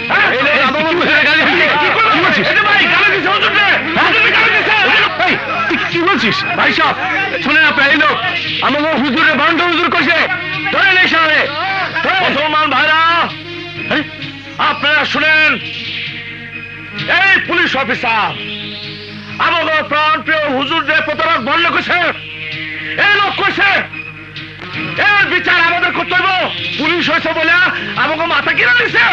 আমাকে হুজুরকে গালি দিলি কি বলছিস? এই ভাই গালি দিছে হুজুরকে, হুজুরকে গালি দিছে। এই তুই কি বলছিস? ভাই সাহেব শুনেন, আপনারা এই লোক আমাকে হুজুরে ভণ্ড হুজুর কইছে, ধরে নেই সামনে। মুসলমান ভাইরা আপনারা শুনেন, এই পুলিশ অফিসার আমাকে প্রাণ প্রিয় হুজুরকে প্রতারক ভণ্ড কইছে, এই লোক কইছে, এর বিচার আমাদের করতে হইব। পুলিশ হয়েছে বলে আমাকে মাথা কিনে দিছে,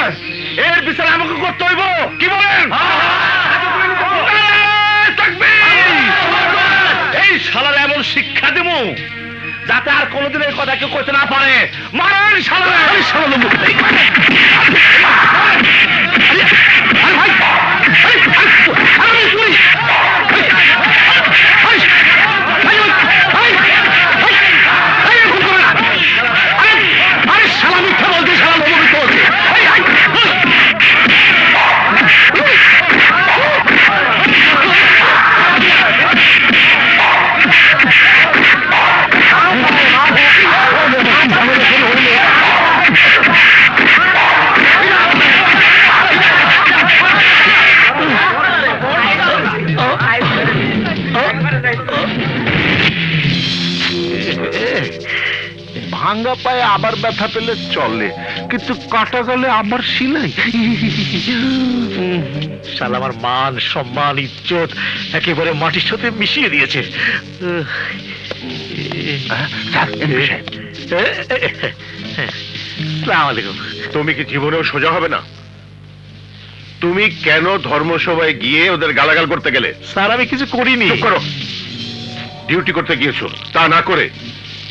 এর বিচার আমাকে করতে হইব। কি বলেন? এই শালার এমন শিক্ষা দেব যাতে আর কোনোদিন এই কথা কেউ কইতে না পারে। মারেন শালার। ভাঙ্গা পায়ে আবার ব্যথা পেলে চলে, কিন্তু কাটা গেলে আবার সিলাই। শালা আমার মান সম্মান ইজ্জত একেবারে মাটির সাথে মিশিয়ে দিয়েছে। তুমি কি জীবনেও সোজা হবে না? তুমি কেন ধর্মসভায় গিয়ে ওদের গালাগাল করতে গেলে? স্যার আমি কিছু করিনি। চুপ করো। ডিউটি করতে গিয়েছো, তা না করে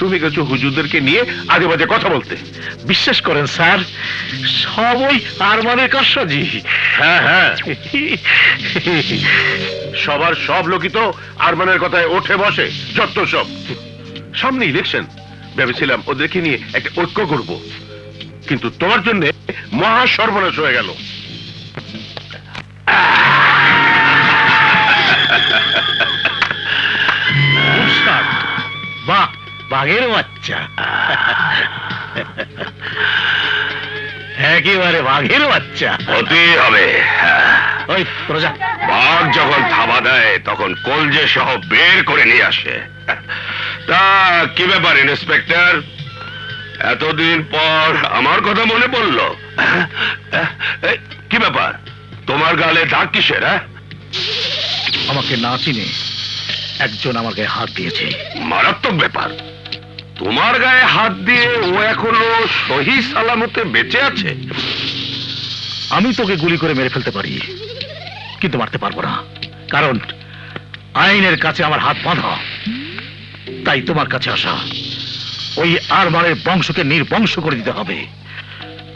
তুমি গেছো হুজুরদেরকে নিয়ে আজে বাজে কথা বলতে। বিশ্বাস করেন স্যার, সব ওই আরমানের কারসাজি। হ্যাঁ হ্যাঁ, সবার সব লোকই তো আরমানের কথায় ওঠে বসে। যত সব। সামনে ইলেকশন, ভেবেছিলাম ওদেরকে নিয়ে একটা ঐক্য করব, কিন্তু তোমার জন্য মহা সর্বনাশ হয়ে গেল। বাহ, বাঘের বাচ্চা, একেবারে বাঘের বাচ্চা হতেই হবে। ওই প্রজা বাঘ যখন থাবা দেয় তখন কলজে সহ বের করে নিয়ে আসে। তা কি ব্যাপার ইন্সপেক্টর, এতদিন পর আমার কথা মনে পড়লো? কি ব্যাপার, তোমার গালে দাগ কিসের? আমাকে না চিনে একজন আমার গায়ে হাত দিয়েছে। মারাত্মক ব্যাপার। তোমার গায়ে হাত দিয়ে ও এখনো সহি সালামতে বেঁচে আছে? আমি তোকে গুলি করে মেরে ফেলতে পারি, কিন্তু মারতে পারবো না, কারণ আইনের কাছে আমার হাত বাঁধা। তাই তোমার কাছে আসা, ওই আরমানের বংশকে নির্বংশ করে দিতে হবে।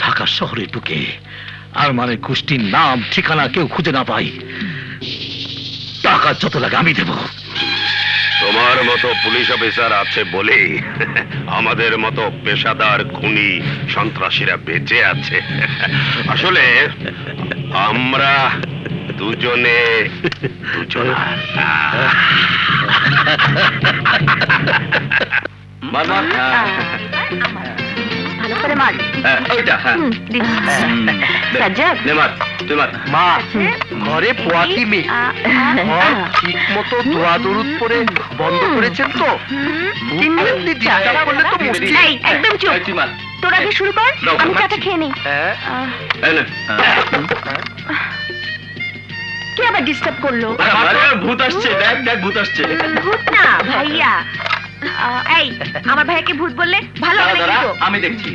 ঢাকা শহরের বুকে আরমানের গোষ্ঠীর নাম ঠিকানা কেউ খুঁজে না পায়, টাকা যত লাগে আমি দেব। তোমার মতো পুলিশ অফিসার আছে বলেই আমাদের মতো পেশাদার খুনি সন্ত্রাসীরা বেঁচে আছে। আসলে আমরা দুজনে ভালো করে মার। ওইটা সাজ্জাদ মা ঘরে পোয়াতি মেয়ে ঘর ঠিক মতো দোয়া দরুদ পরে বন্ধ করেছেন তো? ইমিডিয়েটলি ডিস্টার্ব করলে তো মুশকিল। এই একদম চুপ। তোর আগে শুরু কর, আমি চাটা খেয়ে নেই। কে আবার ডিস্টার্ব করলো? ভূত আসছে, দেখ ভূত আসছে। ভূত না ভাইয়া। এই আমার ভাইয়াকে ভূত বললে ভালো হবে কিন্তু। আমি দেখছি।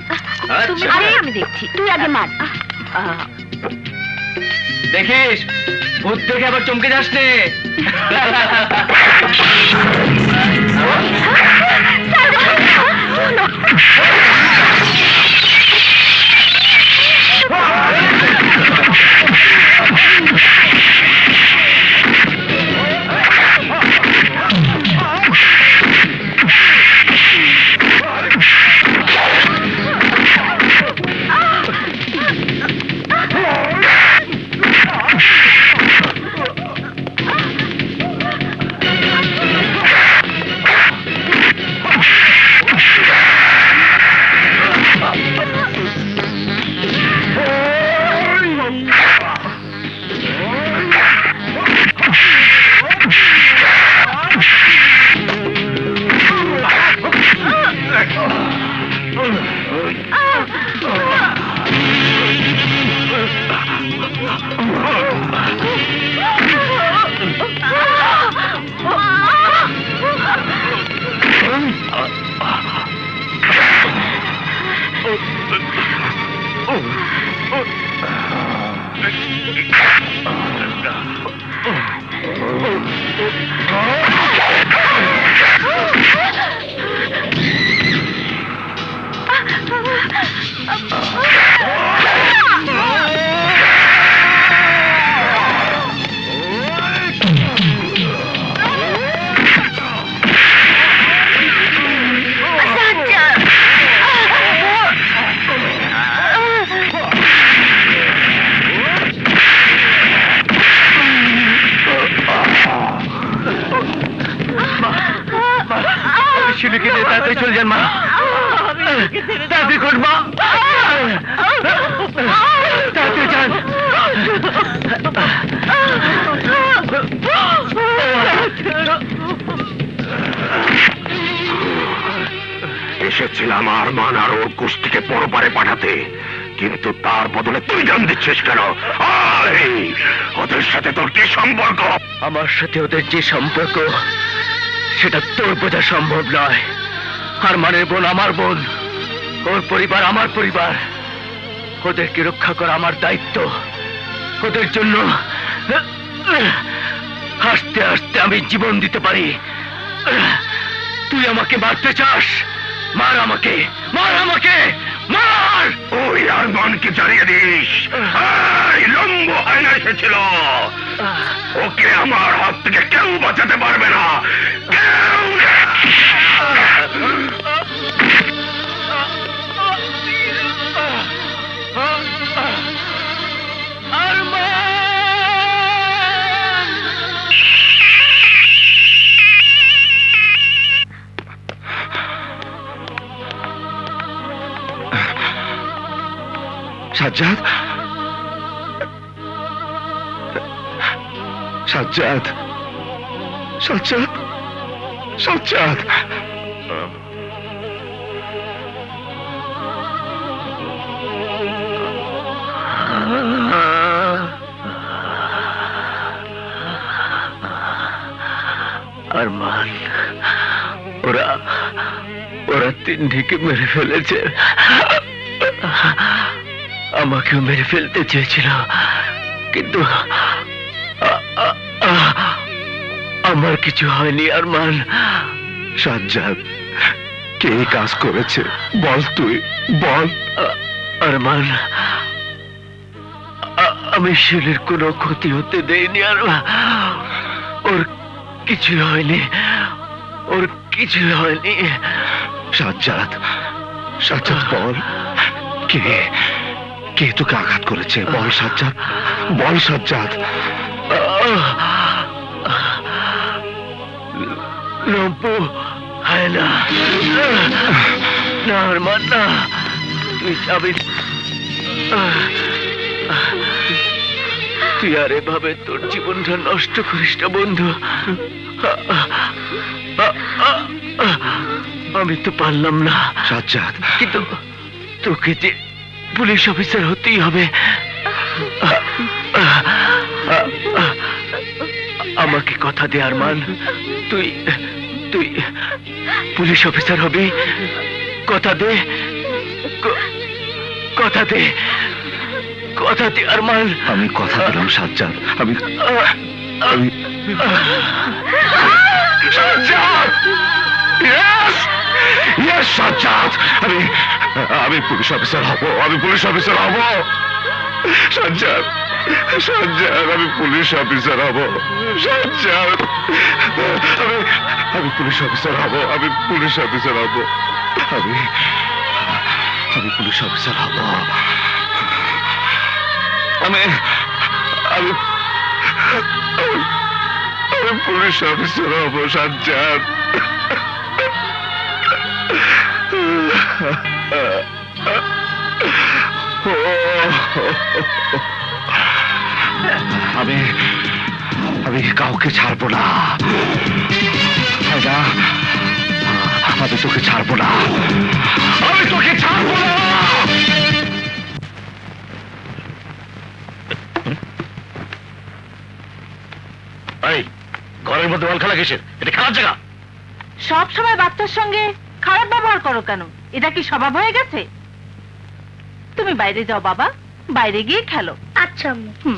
তুমি আরে আমি দেখছি, তুই আগে মার। দেখিস ভূত দেখে আবার চমকে যাস নে। শিলুকে নিয়ে তাড়াতাড়ি চলে যান মা, তাড়াতাড়ি করুন মা, তাড়াতাড়ি যান। এসেছিলাম আরমান আর ওর কুস্তিকে পরপারে পাঠাতে, কিন্তু তার বদলে তুই জান দিচ্ছিস কেন? ওদের সাথে তোর কি সম্পর্ক? আমার সাথে ওদের যে সম্পর্ক সেটা তোর বোঝা সম্ভব নয়। আরমানের বোন আমার বোন, ওর পরিবার আমার পরিবার, ওদেরকে রক্ষা করা আমার দায়িত্ব। ওদের জন্য হাসতে হাসতে আমি জীবন দিতে পারি। তুই আমাকে মারতে চাস? মার আমাকে, মার আমাকে, মার! ওই আরমানকে জানিয়ে দিস লম্ব হয় না এসেছিল, ওকে আমার হাত থেকে কেউ বাঁচাতে পারবে না, কেউ না। সাজ্জাদ, সাজ্জাদ, সাজ্জাদ, সাজ্জাদ। আরমান, ওরা তিন্নিকে মেরে ফেলেছে, আমাকেও মেরে ফেলতে চেয়েছিল, কিন্তু আমার কিছু হয়নি আরমান। সাজ্জাদ, কে কাজ করেছে বল, তুই বল। আরমান, আমি শিলের কোনো ক্ষতি হতে দেইনি, আর ওর কিছু হয়নি। ওর কিছু হয়নি। সাজ্জাদ, সাজ্জাদ বল, কে কে তোকে আঘাত করেছে? বল সাজ্জাদ, বল সাজ্জাদ। লম্পু হায়না, না আরমান না, তুই যাবি, তুই আর এভাবে তোর জীবনটা নষ্ট করিস না বন্ধু। আমি তো পারলাম না সাজ্জাদ, কিন্তু তোকে যে পুলিশ অফিসার হতেই হবে। আমাকে কথা দে আরমান, তুই তুই পুলিশ অফিসার হবি, কথা দে, কথা দে, কথা দে আরমান। আমি কথা দিলাম সাজ্জাদ, আমি সাজ্জাদ, সাজ্জাদ, আমি পুলিশ অফিসার হব, আমি পুলিশ অফিসার হব সাজ্জাদ, সাজ্জাদ, আমি পুলিশ অফিসার হব সাজ্জাদ, আমি পুলিশ অফিসার হব, আমি পুলিশ অফিসার হব, আমি পুলিশ অফিসার হব, আমি পুলিশ অফিসার হব সাজ্জাদ। আমি কাউকে ছাড়বো না, আমি তোকে ছাড়বো না, আমি তোকে ছাড়বো না। এই ঘরের মধ্যে বল খেলা কিসের? এটা খেলার জায়গা। সব সময় বাচ্চার সঙ্গে খারাপ ব্যবহার করো কেন? এটা কি স্বভাব হয়ে গেছে? তুমি বাইরে যাও বাবা, বাইরে গিয়ে খেলো। আচ্ছা আম্মু।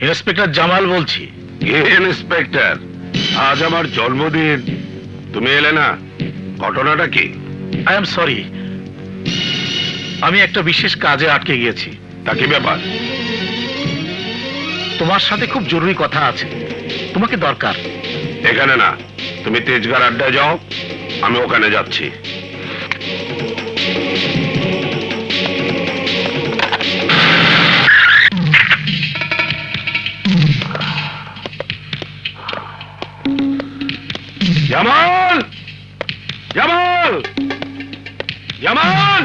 ইন্সপেক্টর জামাল বলছি। ইন্সপেক্টর, আজ আমার জন্মদিন, তুমি এলে না, ঘটনাটা কি? আই এম সরি, আমি একটা বিশেষ কাজে আটকে গিয়েছি। তা কি ব্যাপার? তোমার সাথে খুব জরুরি কথা আছে, তোমাকে দরকার। এখানে না, তুমি তেজগার আড্ডায় যাও, আমি ওখানে যাচ্ছি। জামাল, জামাল, জামাল,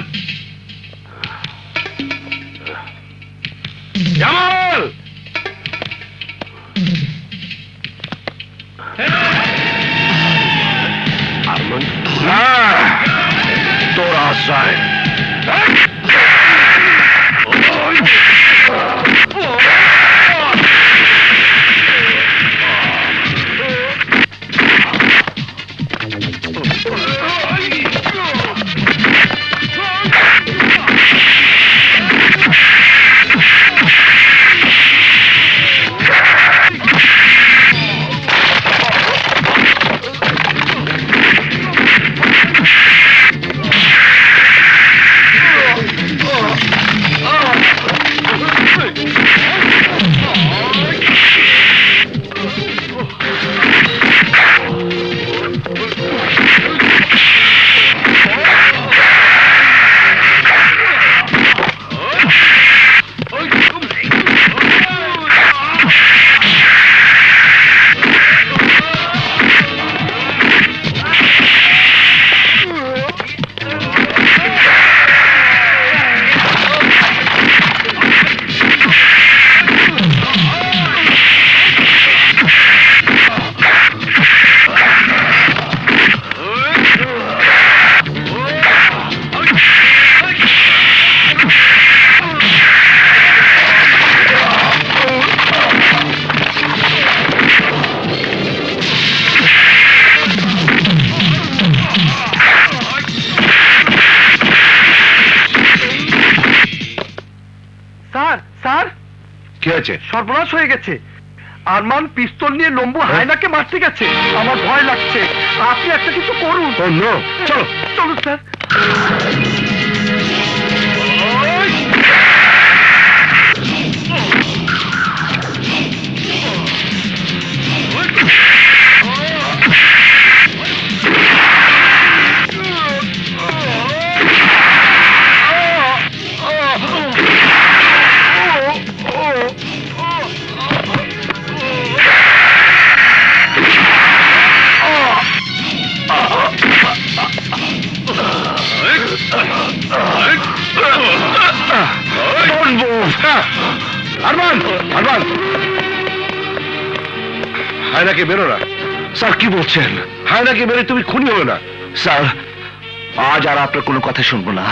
আরমান তোর আশ্রয় সর্বনাশ হয়ে গেছে। আরমান পিস্তল নিয়ে লম্বু হায়নাকে মারতে গেছে। আমার ভয় লাগছে, আপনি একটা কিছু করুন। চলো চলুন স্যার। হায়নাকে বেরো না। স্যার কি বলছেন? হায়নাকে বেরো, তুমি খুনি হলো না। স্যার আজ আর আপনার কোনো কথা শুনবো না।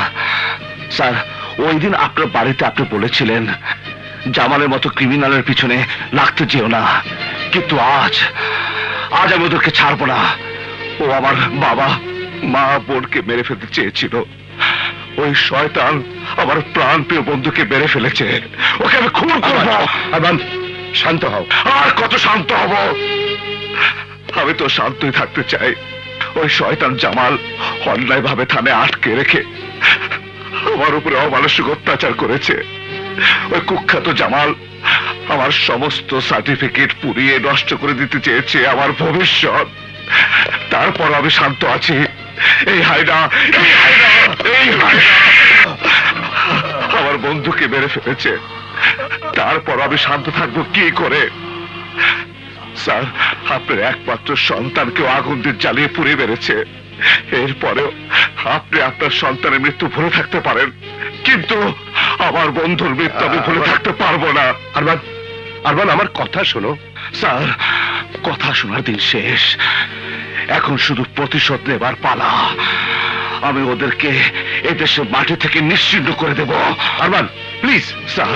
স্যার ওই দিন আপনার বাড়িতে আপনি বলেছিলেন জামালের মতো ক্রিমিনালের পিছনে লাগতে যেও না, কিন্তু আজ আমি ওদেরকে ছাড়বো না। ও আমার বাবা মা বোনকে মেরে ফেলতে চেয়েছিল। ওই শয়তান আমার প্রাণ প্রিয় বন্ধুকে মেরে ফেলেছে। ওকে আমি খুন করবো। শান্ত হও। আর কত শান্ত হব? আমি তো শান্তই থাকতে চাই। ওই শয়তান জামাল অন্যায় ভাবে থানায় আটকে রেখে আমার উপরে অমানসিক অত্যাচার করেছে। ওই কুখ্যাত জামাল আমার সমস্ত সার্টিফিকেট পুড়িয়ে নষ্ট করে দিতে চেয়েছে, আমার ভবিষ্যৎ। তারপর আমি শান্ত আছি। এই হায়না আমার বন্ধুকে মেরে ফেলেছে, তারপর আমি শান্ত থাকবো কি করে? স্যার আপনার একমাত্র সন্তানকেও আগুন দিয়ে জ্বালিয়ে পুড়ে মেরেছে। এরপরেও আপনি আপনার সন্তানের মৃত্যু ভুলে থাকতে পারেন, কিন্তু আমার বন্ধুর মৃত্যু আমি ভুলে থাকতে পারবো না। আরমান আমার কথা শোনো। স্যার কথা শোনার দিন শেষ, এখন শুধু প্রতিশোধ নেবার পালা। আমি ওদেরকে এদেশের মাটি থেকে নিশ্চিহ্ন করে দেব। আরমান প্লিজ। স্যার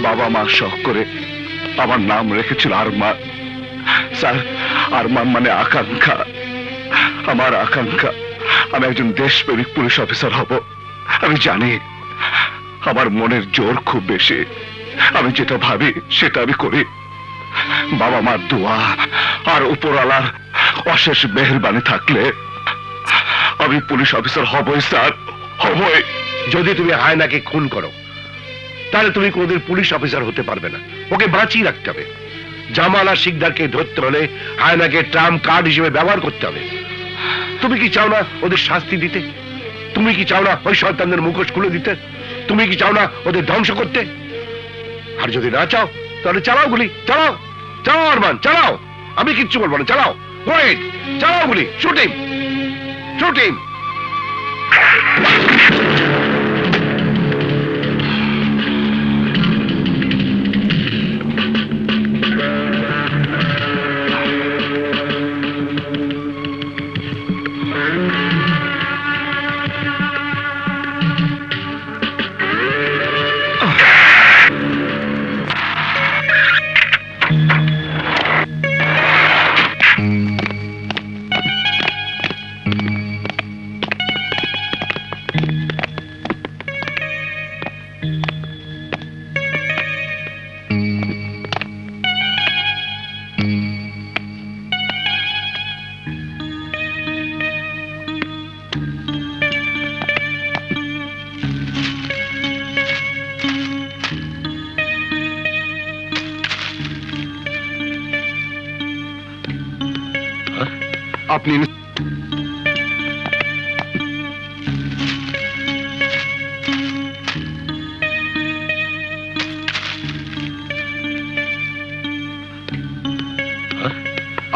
বাবা মা শখ করে আমার নাম রেখেছিল আরমান। স্যার আরমান মানে আকাঙ্ক্ষা। আমার আকাঙ্ক্ষা আমি একজন দেশপ্রেমিক পুলিশ অফিসার হব। আমি জানি আমার মনের জোর খুব বেশি, আমি যেটা ভাবি সেটা আমি করি। বাবা মার দোয়া আর উপরওয়ালার অশেষ মেহেরবানি থাকলে আমি পুলিশ অফিসার হবই স্যার, হবই। যদি তুমি হায়নাকে খুন করো তাহলে তুমি কোনদিন পুলিশ অফিসার হতে পারবে না। ওকে বাঁচিয়ে রাখতে হবে। জামাল আর শিকদারকে ধরতে হলে হায়নাকে ট্রাম্প কার্ড হিসেবে ব্যবহার করতে হবে। তুমি কি চাও না ওদের শাস্তি দিতে? তুমি কি চাও না ওই সন্তানদের মুখোশ খুলে দিতে? তুমি কি চাও না ওদের ধ্বংস করতে? আর যদি না চাও তাহলে চালাও গুলি, চালাও চালাও আরমান, চালাও। আমি কিচ্ছু বলবো না, চালাও। ওয়েট, চালাও গুলি, শুট হিম, শুট হিম। আপনি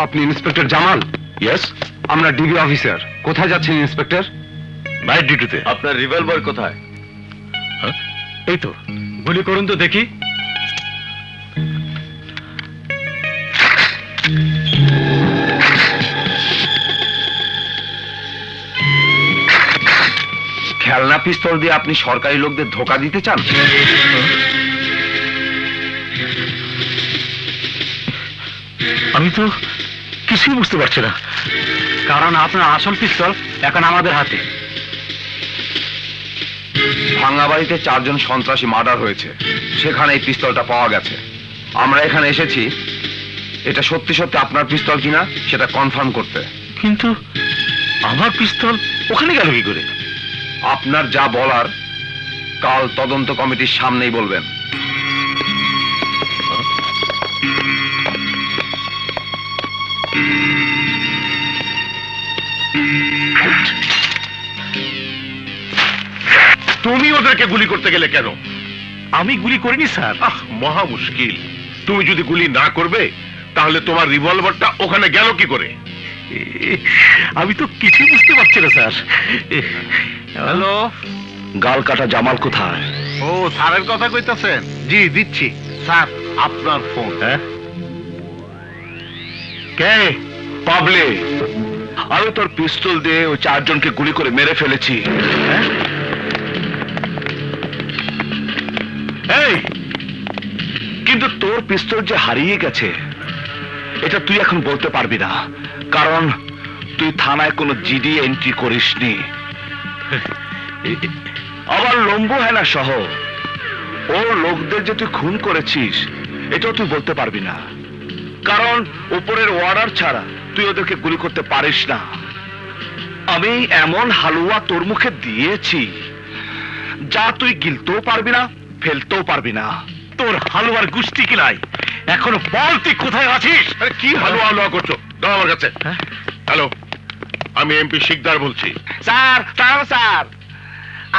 আপনি ইন্সপেক্টর জামাল? ইয়েস। আমরা ডিবি অফিসার। কোথায় যাচ্ছেন ইন্সপেক্টর? নাইট ডিউটিতে। আপনার রিভলভার কোথায়? এই তো, গুলি করুন তো দেখি। খেলনা পিস্তল দিয়ে আপনি সরকারি লোকদের ধোকা দিতে চান? আমি তো কিছুই বুঝতে পারছি না, কারণ আপনার আসল পিস্তল এখন আমাদের হাতে। ভাঙ্গা বাড়িতে 4 জন সন্ত্রাসী মার্ডার হয়েছে, সেখানে এই পিস্তলটা পাওয়া গেছে। আমরা এখানে এসেছি এটা সত্যি সত্যি আপনার পিস্তল কিনা সেটা কনফার্ম করতে। কিন্তু আমার পিস্তল ওখানে গেল কি করে? আপনার যা বলার কাল তদন্ত কমিটির সামনেই বলবেন। তুমি ওদেরকে গুলি করতে গেলে কেন? আমি গুলি করিনি স্যার। মহা মুশকিল। তুমি যদি গুলি না করবে তাহলে তোমার রিভলভারটা ওখানে গেল কি করে? আমি তো কিছুই বুঝতে পারছি না স্যার। হ্যালো, গাল কাটা জামাল কোথায়? ও, স্যারের কথা কইতাছেন? জি দিচ্ছি। স্যার আপনার ফোন। হ্যাঁ, কে? পাবলে। আমি তোর পিস্তল দিয়ে ওই 4 জনকে গুলি করে মেরে ফেলেছি। এই, কিন্তু তোর পিস্তল যে হারিয়ে গেছে এটা তুই এখন বলতে পারবি না, কারণ তুই থানায় কোনো জিডি এন্ট্রি করিসনি। আবার লম্বু হেনা সহ ও লোকদের যে তুই খুন করেছিস এটাও তুই বলতে পারবি না, কারণ উপরের অর্ডার ছাড়া তুই ওদেরকে গুলি করতে পারিস না। আমি এমন হালুয়া তোর মুখে দিয়েছি যা তুই গিলতেও পারবি না, ফেলতেও পারবি না। তোর হালুয়ার গুষ্টি কি নাই? এখন বল তুই কোথায় আছিস? আরে কি হালুয়া হালুয়া করছো? দাও আমার কাছে। হ্যালো, আমি এমপি শিকদার বলছি। স্যার, স্যার,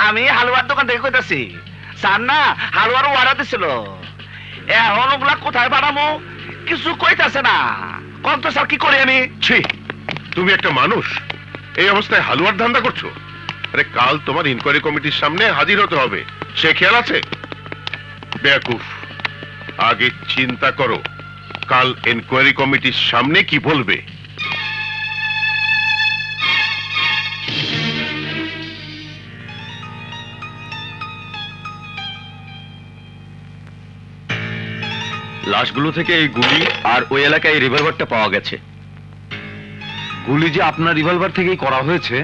আমি হালুয়ার দোকান থেকে কইতাছি। স্যার না হালুয়ার অর্ডার দিছিল, এখন ওগুলা কোথায় বানাবো কিছু কইতাছে না। কোন তো স্যার কি করি আমি? ছি, তুমি একটা মানুষ এই অবস্থায় হালুয়ার ধান্দা করছো? আরে কাল তোমার ইনকোয়ারি কমিটির সামনে হাজির হতে হবে, সে খেয়াল আছে? বেয়াকুফ, আগে চিন্তা করো কাল ইনকোয়ারি কমিটির সামনে কি বলবে। লাশগুলো থেকে এই গুলি আর ওই এলাকায় এই রিভলভারটা পাওয়া গেছে। গুলি যে আপনার রিভলভার থেকেই করা হয়েছে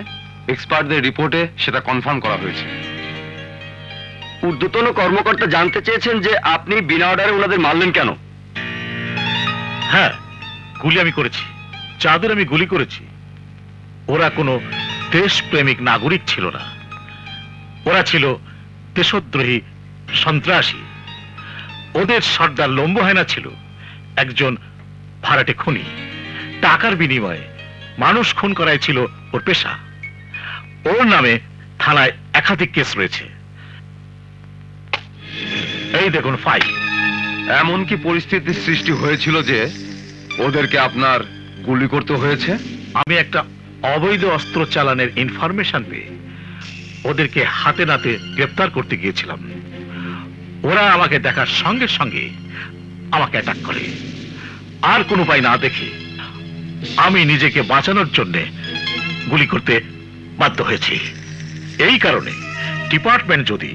এক্সপার্টদের রিপোর্টে সেটা কনফার্ম করা হয়েছে। ঊর্ধ্বতন কর্মকর্তা জানতে চেয়েছেন যে আপনি বিনা অর্ডারে ওনাদের মারলেন কেন? হ্যাঁ, গুলি আমি করেছি, যাদের আমি গুলি করেছি ওরা কোনো দেশপ্রেমিক নাগরিক ছিল না, ওরা ছিল দেশদ্রোহী সন্ত্রাসী। ওদের সর্দার লম্বু হেনা ছিল একজন ভাড়াটে খুনি, টাকার বিনিময়ে মানুষ খুন করাই ছিল ওর পেশা। ওর নামে থানায় একাধিক কেস রয়েছে। এই দেখুন ফাইল। এমন কি পরিস্থিতির সৃষ্টি হয়েছিল যে ওদেরকে আপনার গুলি করতে হয়েছে? আমি একটা অবৈধ অস্ত্র চালানের ইনফরমেশন পেয়ে ওদেরকে হাতে নাতে গ্রেফতার করতে গিয়েছিলাম। ওরা আমাকে দেখার সঙ্গে সঙ্গে আমাকে অ্যাটাক করে, আর কোনো উপায় না দেখে আমি নিজেকে বাঁচানোর জন্য গুলি করতে বাধ্য হয়েছি। এই কারণে ডিপার্টমেন্ট যদি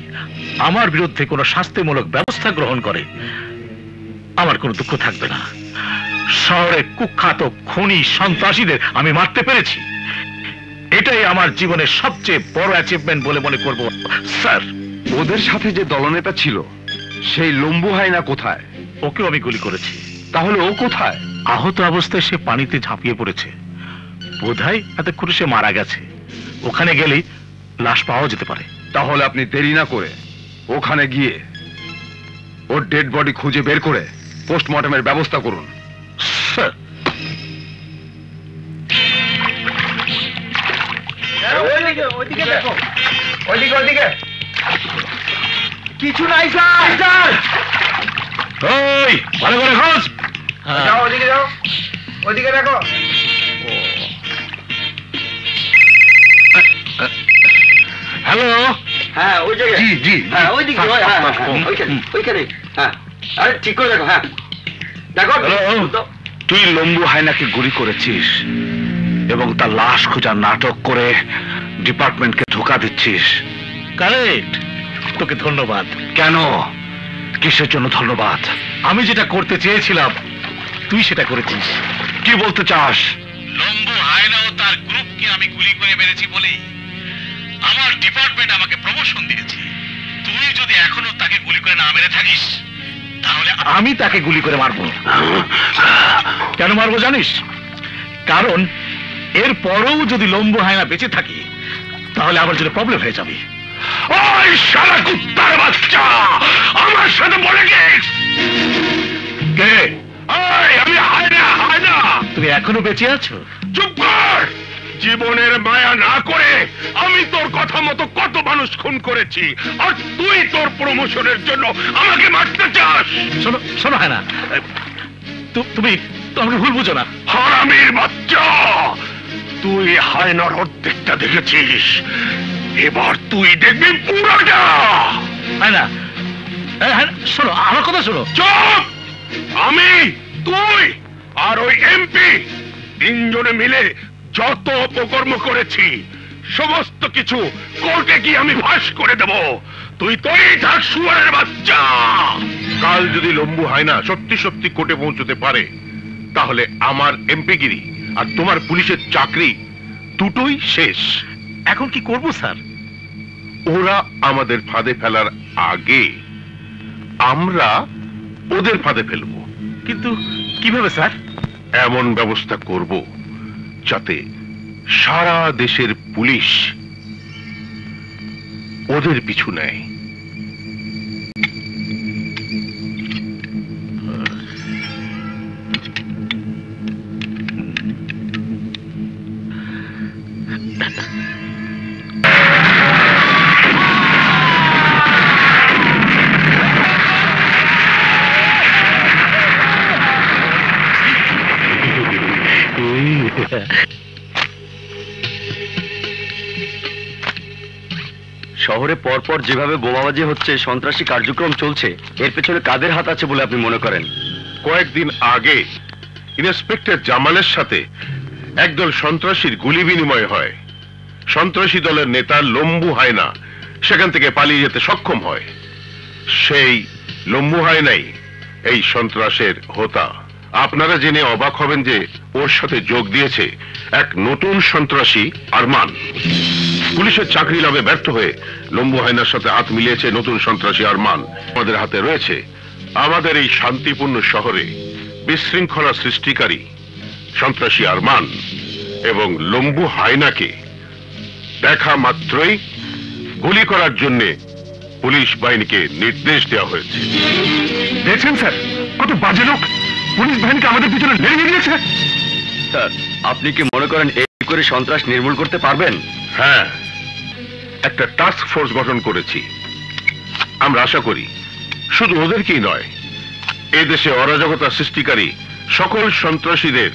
আমার বিরুদ্ধে কোনো শাস্তিমূলক ব্যবস্থা গ্রহণ করে আমার কোনো দুঃখ থাকবে না। শহরে কুখ্যাত খুনি সন্ত্রাসীদের আমি মারতে পেরেছি, এটাই আমার জীবনের সবচেয়ে বড় অ্যাচিভমেন্ট বলে মনে করব স্যার। ওদের সাথে যে দলনেতা ছিল সেই লম্বু হায়না কোথায়? ওকেও আমি গুলি করেছি। তাহলে ও কোথায়? আহত অবস্থায় সে পানিতে ঝাঁপিয়ে পড়েছে, বোধহয় এতক্ষণে সে মারা গেছে। ওখানে গেলেই লাশ পাওয়া যেতে পারে। তাহলে আপনি দেরি না করে ওখানে গিয়ে ওর ডেড বডি খুঁজে বের করে পোস্টমর্টমের ব্যবস্থা করুন। স্যার, ওইদিকে দেখো, ওইদিকে কিছু নাই স্যার। ওই ভালো করে খোঁজ। যাও ওইদিকে যাও, ওইদিকে দেখো। হ্যালো। হ্যাঁ ওই জায়গায়। জি জি হ্যাঁ ওইদিকে, ওইখানে। হ্যাঁ আরে ঠিক করে দেখো। হ্যাঁ দেখো। তুই লম্বু হায়নাকে গুলি করেছিস এবং তার লাশ খোঁজার নাটক করে ডিপার্টমেন্টকে ধোঁকা দিচ্ছিস। কারেক্ট। তোকে ধন্যবাদ। কেন? কিসের জন্য ধন্যবাদ? আমি যেটা করতে চেয়েছিলাম তুই সেটা করেছিস। কি বলতে চাস? লম্বু হায়না ও তার গ্রুপকে আমি গুলি করে মেরেছি বলেই আমার ডিপার্টমেন্ট আমাকে প্রমোশন দিয়েছে। তুই যদি এখনো তাকে গুলি করে না মেরে থাকিস তাহলে আমি তাকে গুলি করে মারবো। কেন মারবো জানিস? কারণ এর পরেও যদি লম্বু হায়না বেঁচে থাকে তাহলে আমার জন্য প্রবলেম হয়ে যাবে। ওই শালা কুত্তার বাচ্চা আমার সাথে বলে গেছ কে? আমি হায়না। তুমি এখনো বেঁচে আছো? চুপ কর। জীবনের মায়া না করে আমি তোর কথা মতো কত মানুষ খুন করেছি, আর তুই তোর প্রমোশনের জন্য আমাকে মারতে চাস? শোনো হায়না, তুমি আমাকে ভুল বুঝো না। হারামির বাচ্চা, তুই হায়নার অর্ধেকটা দেখেছিস, এবার তুই দেখবি পুরোটা। হায়না শোনো, আমার কথা শোনো। চুপ! আমি, তুই আর ওই এমপি তিনজনে মিলে যত অপকর্ম করেছি সমস্ত কিছু কোর্টে গিয়ে আমি ফাঁস করে দেব। তুই তৈরি থাক শুয়ারের বাচ্চা। কাল যদি লম্বু হায়না সত্যি সত্যি কোর্টে পৌঁছতে পারে তাহলে আমার এমপিগিরি আর তোমার পুলিশের চাকরি দুটোই শেষ। এখন কি করব স্যার? ওরা আমাদের ফাঁদে ফেলার আগে আমরা ওদের ফাঁদে ফেলবো। কিন্তু কিভাবে স্যার? এমন ব্যবস্থা করব যাতে সারা দেশের পুলিশ ওদের পিছু নেয়। শহরে পরপর যেভাবে বোমাবাজি হচ্ছে, সন্ত্রাসী কার্যক্রম চলছে, এর পেছনে কাদের হাত আছে বলে আপনি মনে করেন? কয়েকদিন আগে ইন্সপেক্টর জামালের সাথে একদল সন্ত্রাসীর গুলি বিনিময় হয়। সন্ত্রাসী দলের নেতা লম্বু হায়না সেখান থেকে পালিয়ে যেতে সক্ষম হয়। সেই লম্বু হায়নাই এই সন্ত্রাসের হোতা। আপনারা জেনে অবাক হবেন যে ওর সাথে যোগ দিয়েছে এক নতুন সন্ত্রাসী আরমান। পুলিশের চাকরি লাভে ব্যর্থ হয়ে লম্বু হায়নার সাথে হাত মিলিয়েছে নতুন সন্ত্রাসী আরমান। আমাদের হাতে রয়েছে আমাদের এই শান্তিপূর্ণ শহরে বিশৃঙ্খলা সৃষ্টিকারী সন্ত্রাসী আরমান এবং লম্বু হায়নাকে দেখা মাত্রই গুলি করার জন্য পুলিশ বাহিনীকে নির্দেশ দেওয়া হয়েছে। দেখছেন স্যার, কত বাজে লোক পুলিশ বাহিনীকে আমাদের পিছনে লেগে দিয়েছে। স্যার, আপনি কি মনে করেন এই করে সন্ত্রাস নির্মূল করতে পারবেন? হ্যাঁ, একটা টাস্ক ফোর্স গঠন করেছি। আমরা আশা করি শুধু ওদেরকেই নয়, এই দেশে অরাজকতা সৃষ্টিকারী সকল সন্ত্রাসীদের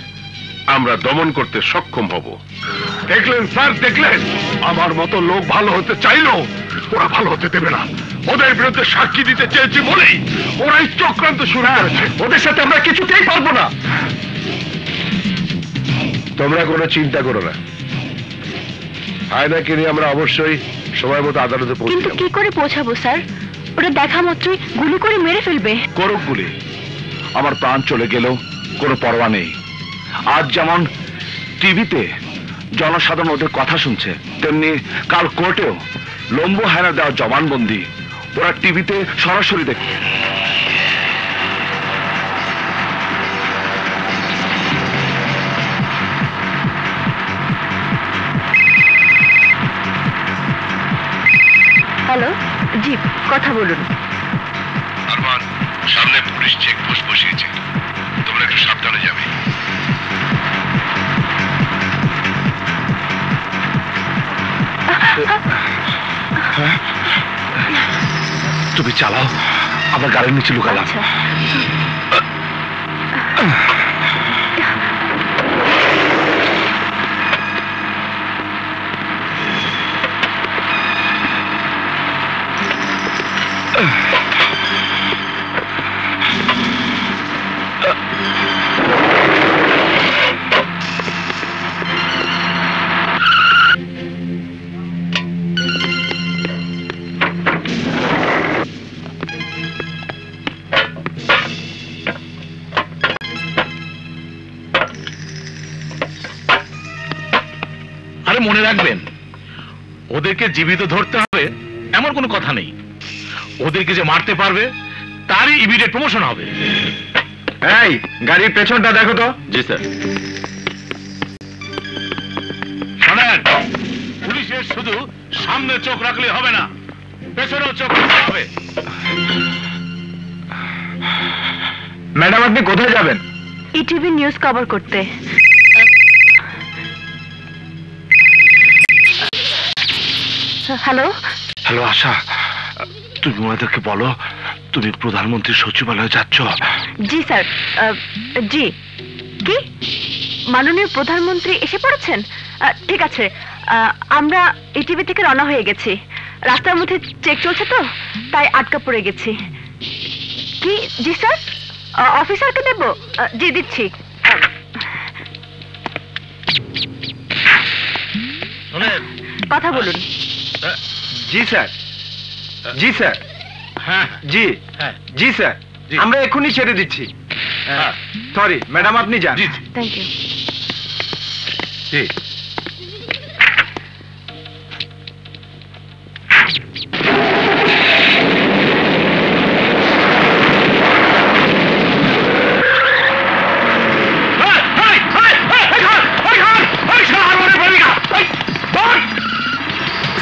আমরা দমন করতে সক্ষম হব। দেখলেন স্যার, দেখলেন আমার মতো লোক ভালো হতে চাইলেও ওরা ভালো হতে দেবে না। ওদের বিরুদ্ধে সাক্ষী দিতে চেয়েছি বলেই ওরাই চক্রান্ত শুরু করেছে। ওদের সাথে আমরা কিছুতেই পারবো না। তোমরা কোনো চিন্তা করো না, হায়নাকে নিয়ে আমরা অবশ্যই সময় মতো আদালতে পৌঁছে কিন্তু যাব। কি করে পৌঁছাবো স্যার? ওটা দেখা মাত্রই গুলি করে মেরে ফেলবে। করুক গুলি, আমার প্রাণ চলে গেলেও কোনো পরোয়া নেই। আজ যেমন টিভিতে জনসাধারণ ওদের কথা শুনছে, তেমনি কাল কোর্টেও লম্বু হায়না দেওয়া জবানবন্দি ওরা টিভিতে সরাসরি দেখবে। হ্যালো, জি কথা বলুন। আরমান, সামনে পুলিশ চেকপোস্ট বসিয়েছে, তোমরা একটু সাবধানে যাবে। তুমি চালাও, আমরা গাড়ির নিচে লুকালাম। মনে রাখবেন, ওদেরকে জীবিত ধরতে হবে এমন কোনো কথা নেই। ওদেরকে যে মারতে পারবে তারই ইমিডিয়েট প্রমোশন হবে। এই গাড়ির পেছনটা দেখো তো। জি স্যার। শোনেন, পুলিশের শুধু সামনে চোখ রাখলে হবে না, পেছনেও চোখ রাখতে হবে। ম্যাডাম আপনি কোথায় যাবেন? ইটিভি নিউজ কভার করতে। হ্যালো হ্যালো আশা, তুমি ওনাদেরকে বলো তুমি প্রধানমন্ত্রীর সচিবালয়ে যাচ্ছ। জি স্যার। জি, কি মাননীয় প্রধানমন্ত্রী এসে পড়েছেন? ঠিক আছে, আমরা ইটিভি থেকে রওনা হয়ে গেছি। রাস্তার মধ্যে চেক চলছে তো, তাই আটকা পড়ে গেছি। কি? জি স্যার, অফিসারকে দেব? জি দিচ্ছি। কথা বলুন। জি স্যার। জি স্যার। হ্যাঁ জি জি স্যার, আমরা এখনই ছেড়ে দিচ্ছি। সরি ম্যাডাম, আপনি যান। Thank you. জি।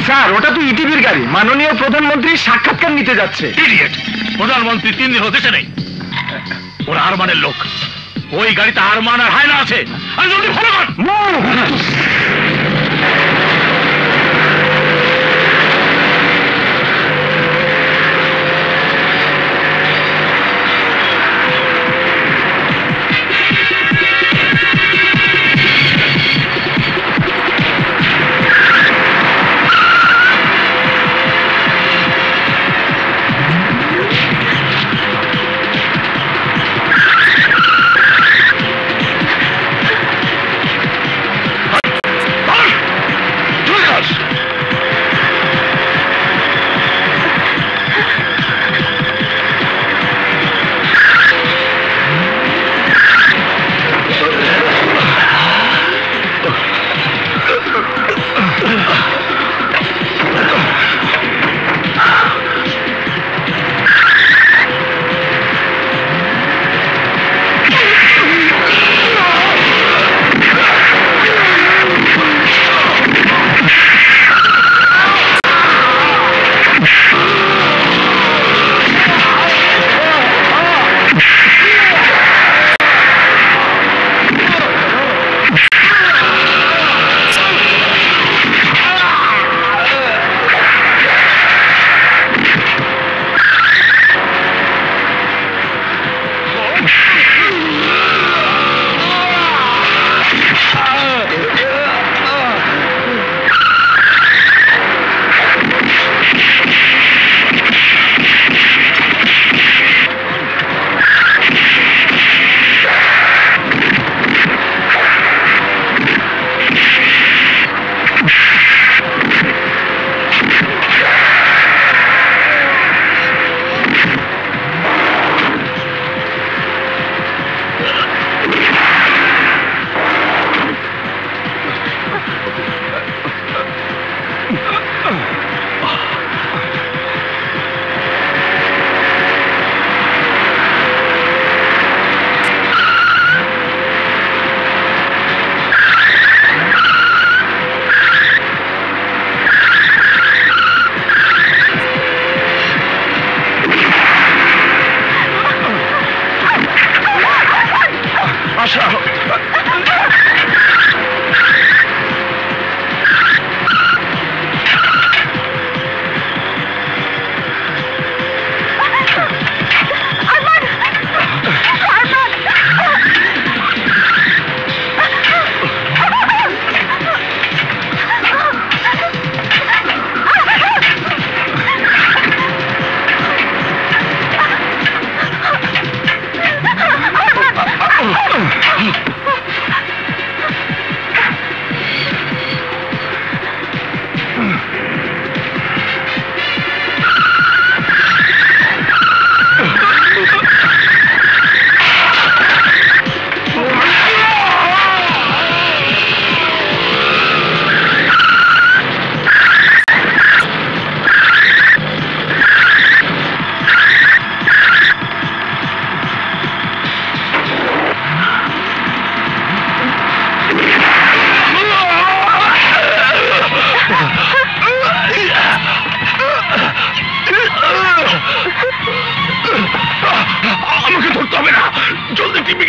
স্যার ওটা তো ইটিভির গাড়ি, মাননীয় প্রধানমন্ত্রীর সাক্ষাৎকার নিতে যাচ্ছে। ইডিয়েট! প্রধানমন্ত্রী 3 দিন হতে নেই। ওরা আরমানের লোক, ওই গাড়িতে আরমান আর হায়না আছে। আর জলদি ফলো কর।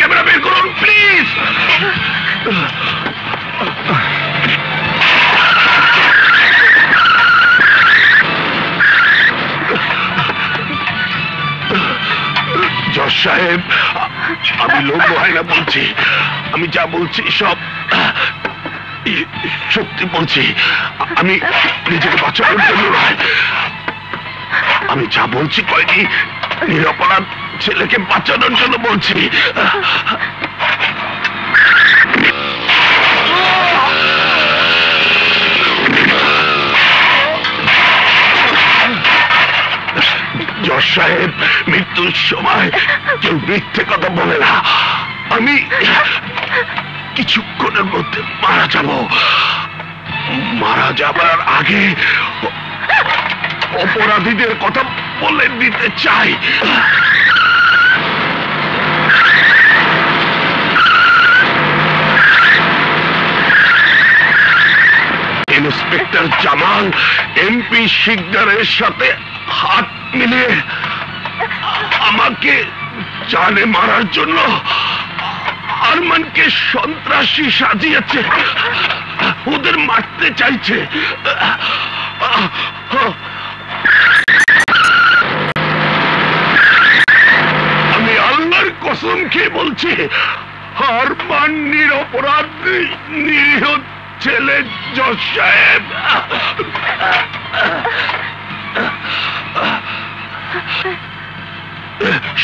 ক্যামেরা বের করুন প্লিজ। জজ সাহেব, আমি লোক হয় না বলছি, আমি যা বলছি সব সত্যি বলছি। আমি নিজেকে বাঁচানোর জন্য নয়, আমি যা বলছি কয়নি নিরপরাধ ছেলেকে বাঁচানোর জন্য বলছি। জজ সাহেব, মৃত্যুর সময় কেউ মিথ্যে কথা বলে না। আমি কিছুক্ষণের মধ্যে মারা যাব। মারা যাবার আগে অপরাধীদের কথা বলে দিতে চাই। ইন্সপেক্টর জামাল এমপি শিকদারের সাথে হাত মিলিয়ে আমাকে জানে মারার জন্য আরমানকে সন্ত্রাসী সাজিয়েছে, ওদের মারতে চাইছে। আমি আল্লাহর কসম খেয়ে বলছি, আরমান নিরপরাধ নিরীহ ছেলে। জজ সাহেব,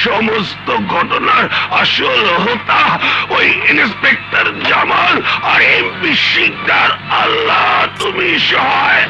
সমস্ত ঘটনার আসল হোতা ওই ইন্সপেক্টর জামাল আর এমপি শিকদার। আল্লাহ তুমি সহায়।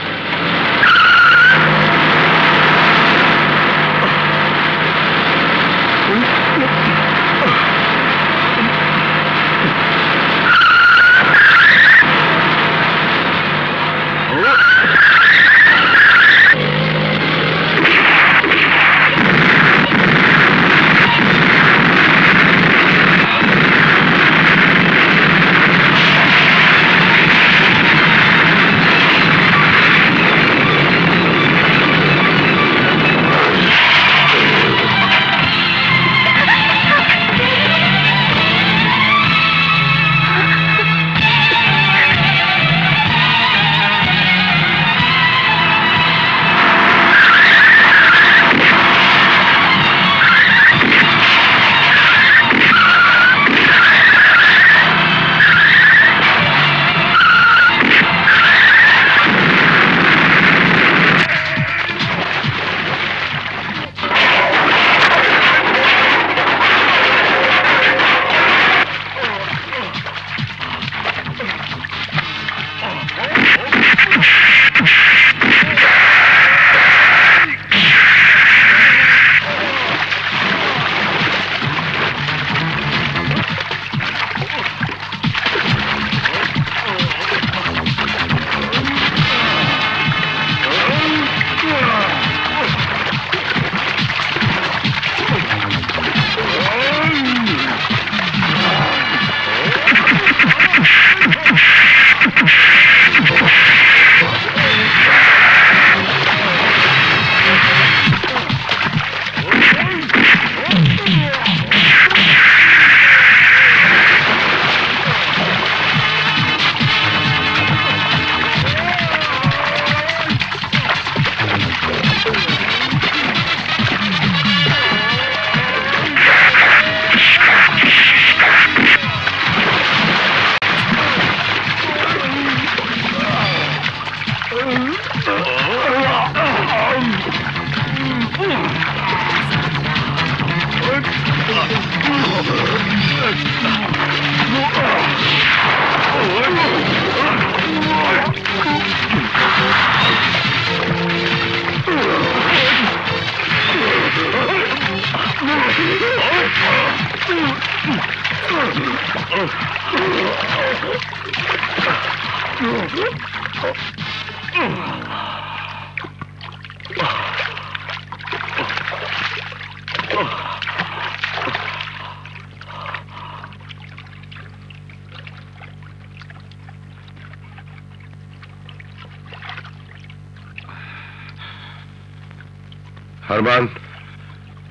Arman,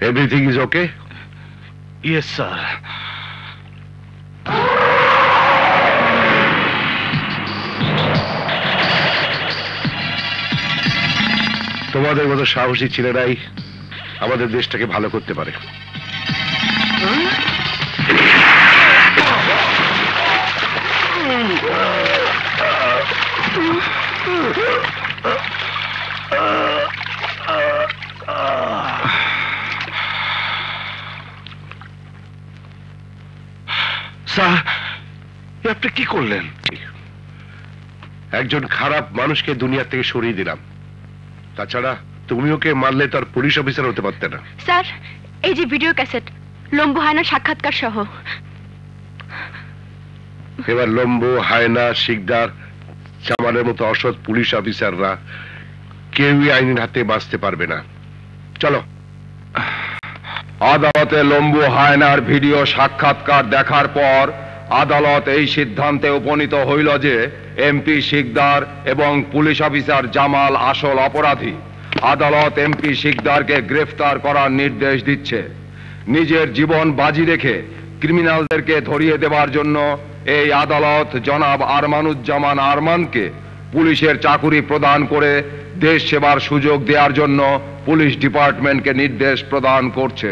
everything is okay? Yes, sir. তোমাদের মতো সাহসী ছেলেরাই আমাদের দেশটাকে ভালো করতে পারে। স্যার, আপনি কি করলেন? একজন খারাপ মানুষকে দুনিয়া থেকে সরিয়ে দিলাম। তাছাড়া তুমি ওকে মারলে তার পুলিশ অফিসার হতে পারতে না। স্যার, এই যে ভিডিও ক্যাসেট, লম্বু হায়না সাক্ষাৎকার সহ। এবার লম্বু, হায়না, শিকদার, জামালের মতো অসৎ পুলিশ অফিসাররা কেউই আইনের হাতে বাঁচতে পারবে না। চলো। আদালতে লম্বু হায়নার ভিডিও সাক্ষাৎকার দেখার পর আদালত এই সিদ্ধান্তে উপনীত হইল যে এমপি শিকদার এবং পুলিশ অফিসার জামাল আসল অপরাধী। আদালত এমপি শিকদারকে গ্রেফতার করার নির্দেশ দিচ্ছে। নিজের জীবন বাজি রেখে ক্রিমিনালদেরকে ধরিয়ে দেওয়ার জন্য এই আদালত জনাব আরমানুজ্জামান আরমানকে পুলিশের চাকুরি প্রদান করে দেশ সেবার সুযোগ দেওয়ার জন্য পুলিশ ডিপার্টমেন্টকে নির্দেশ প্রদান করছে।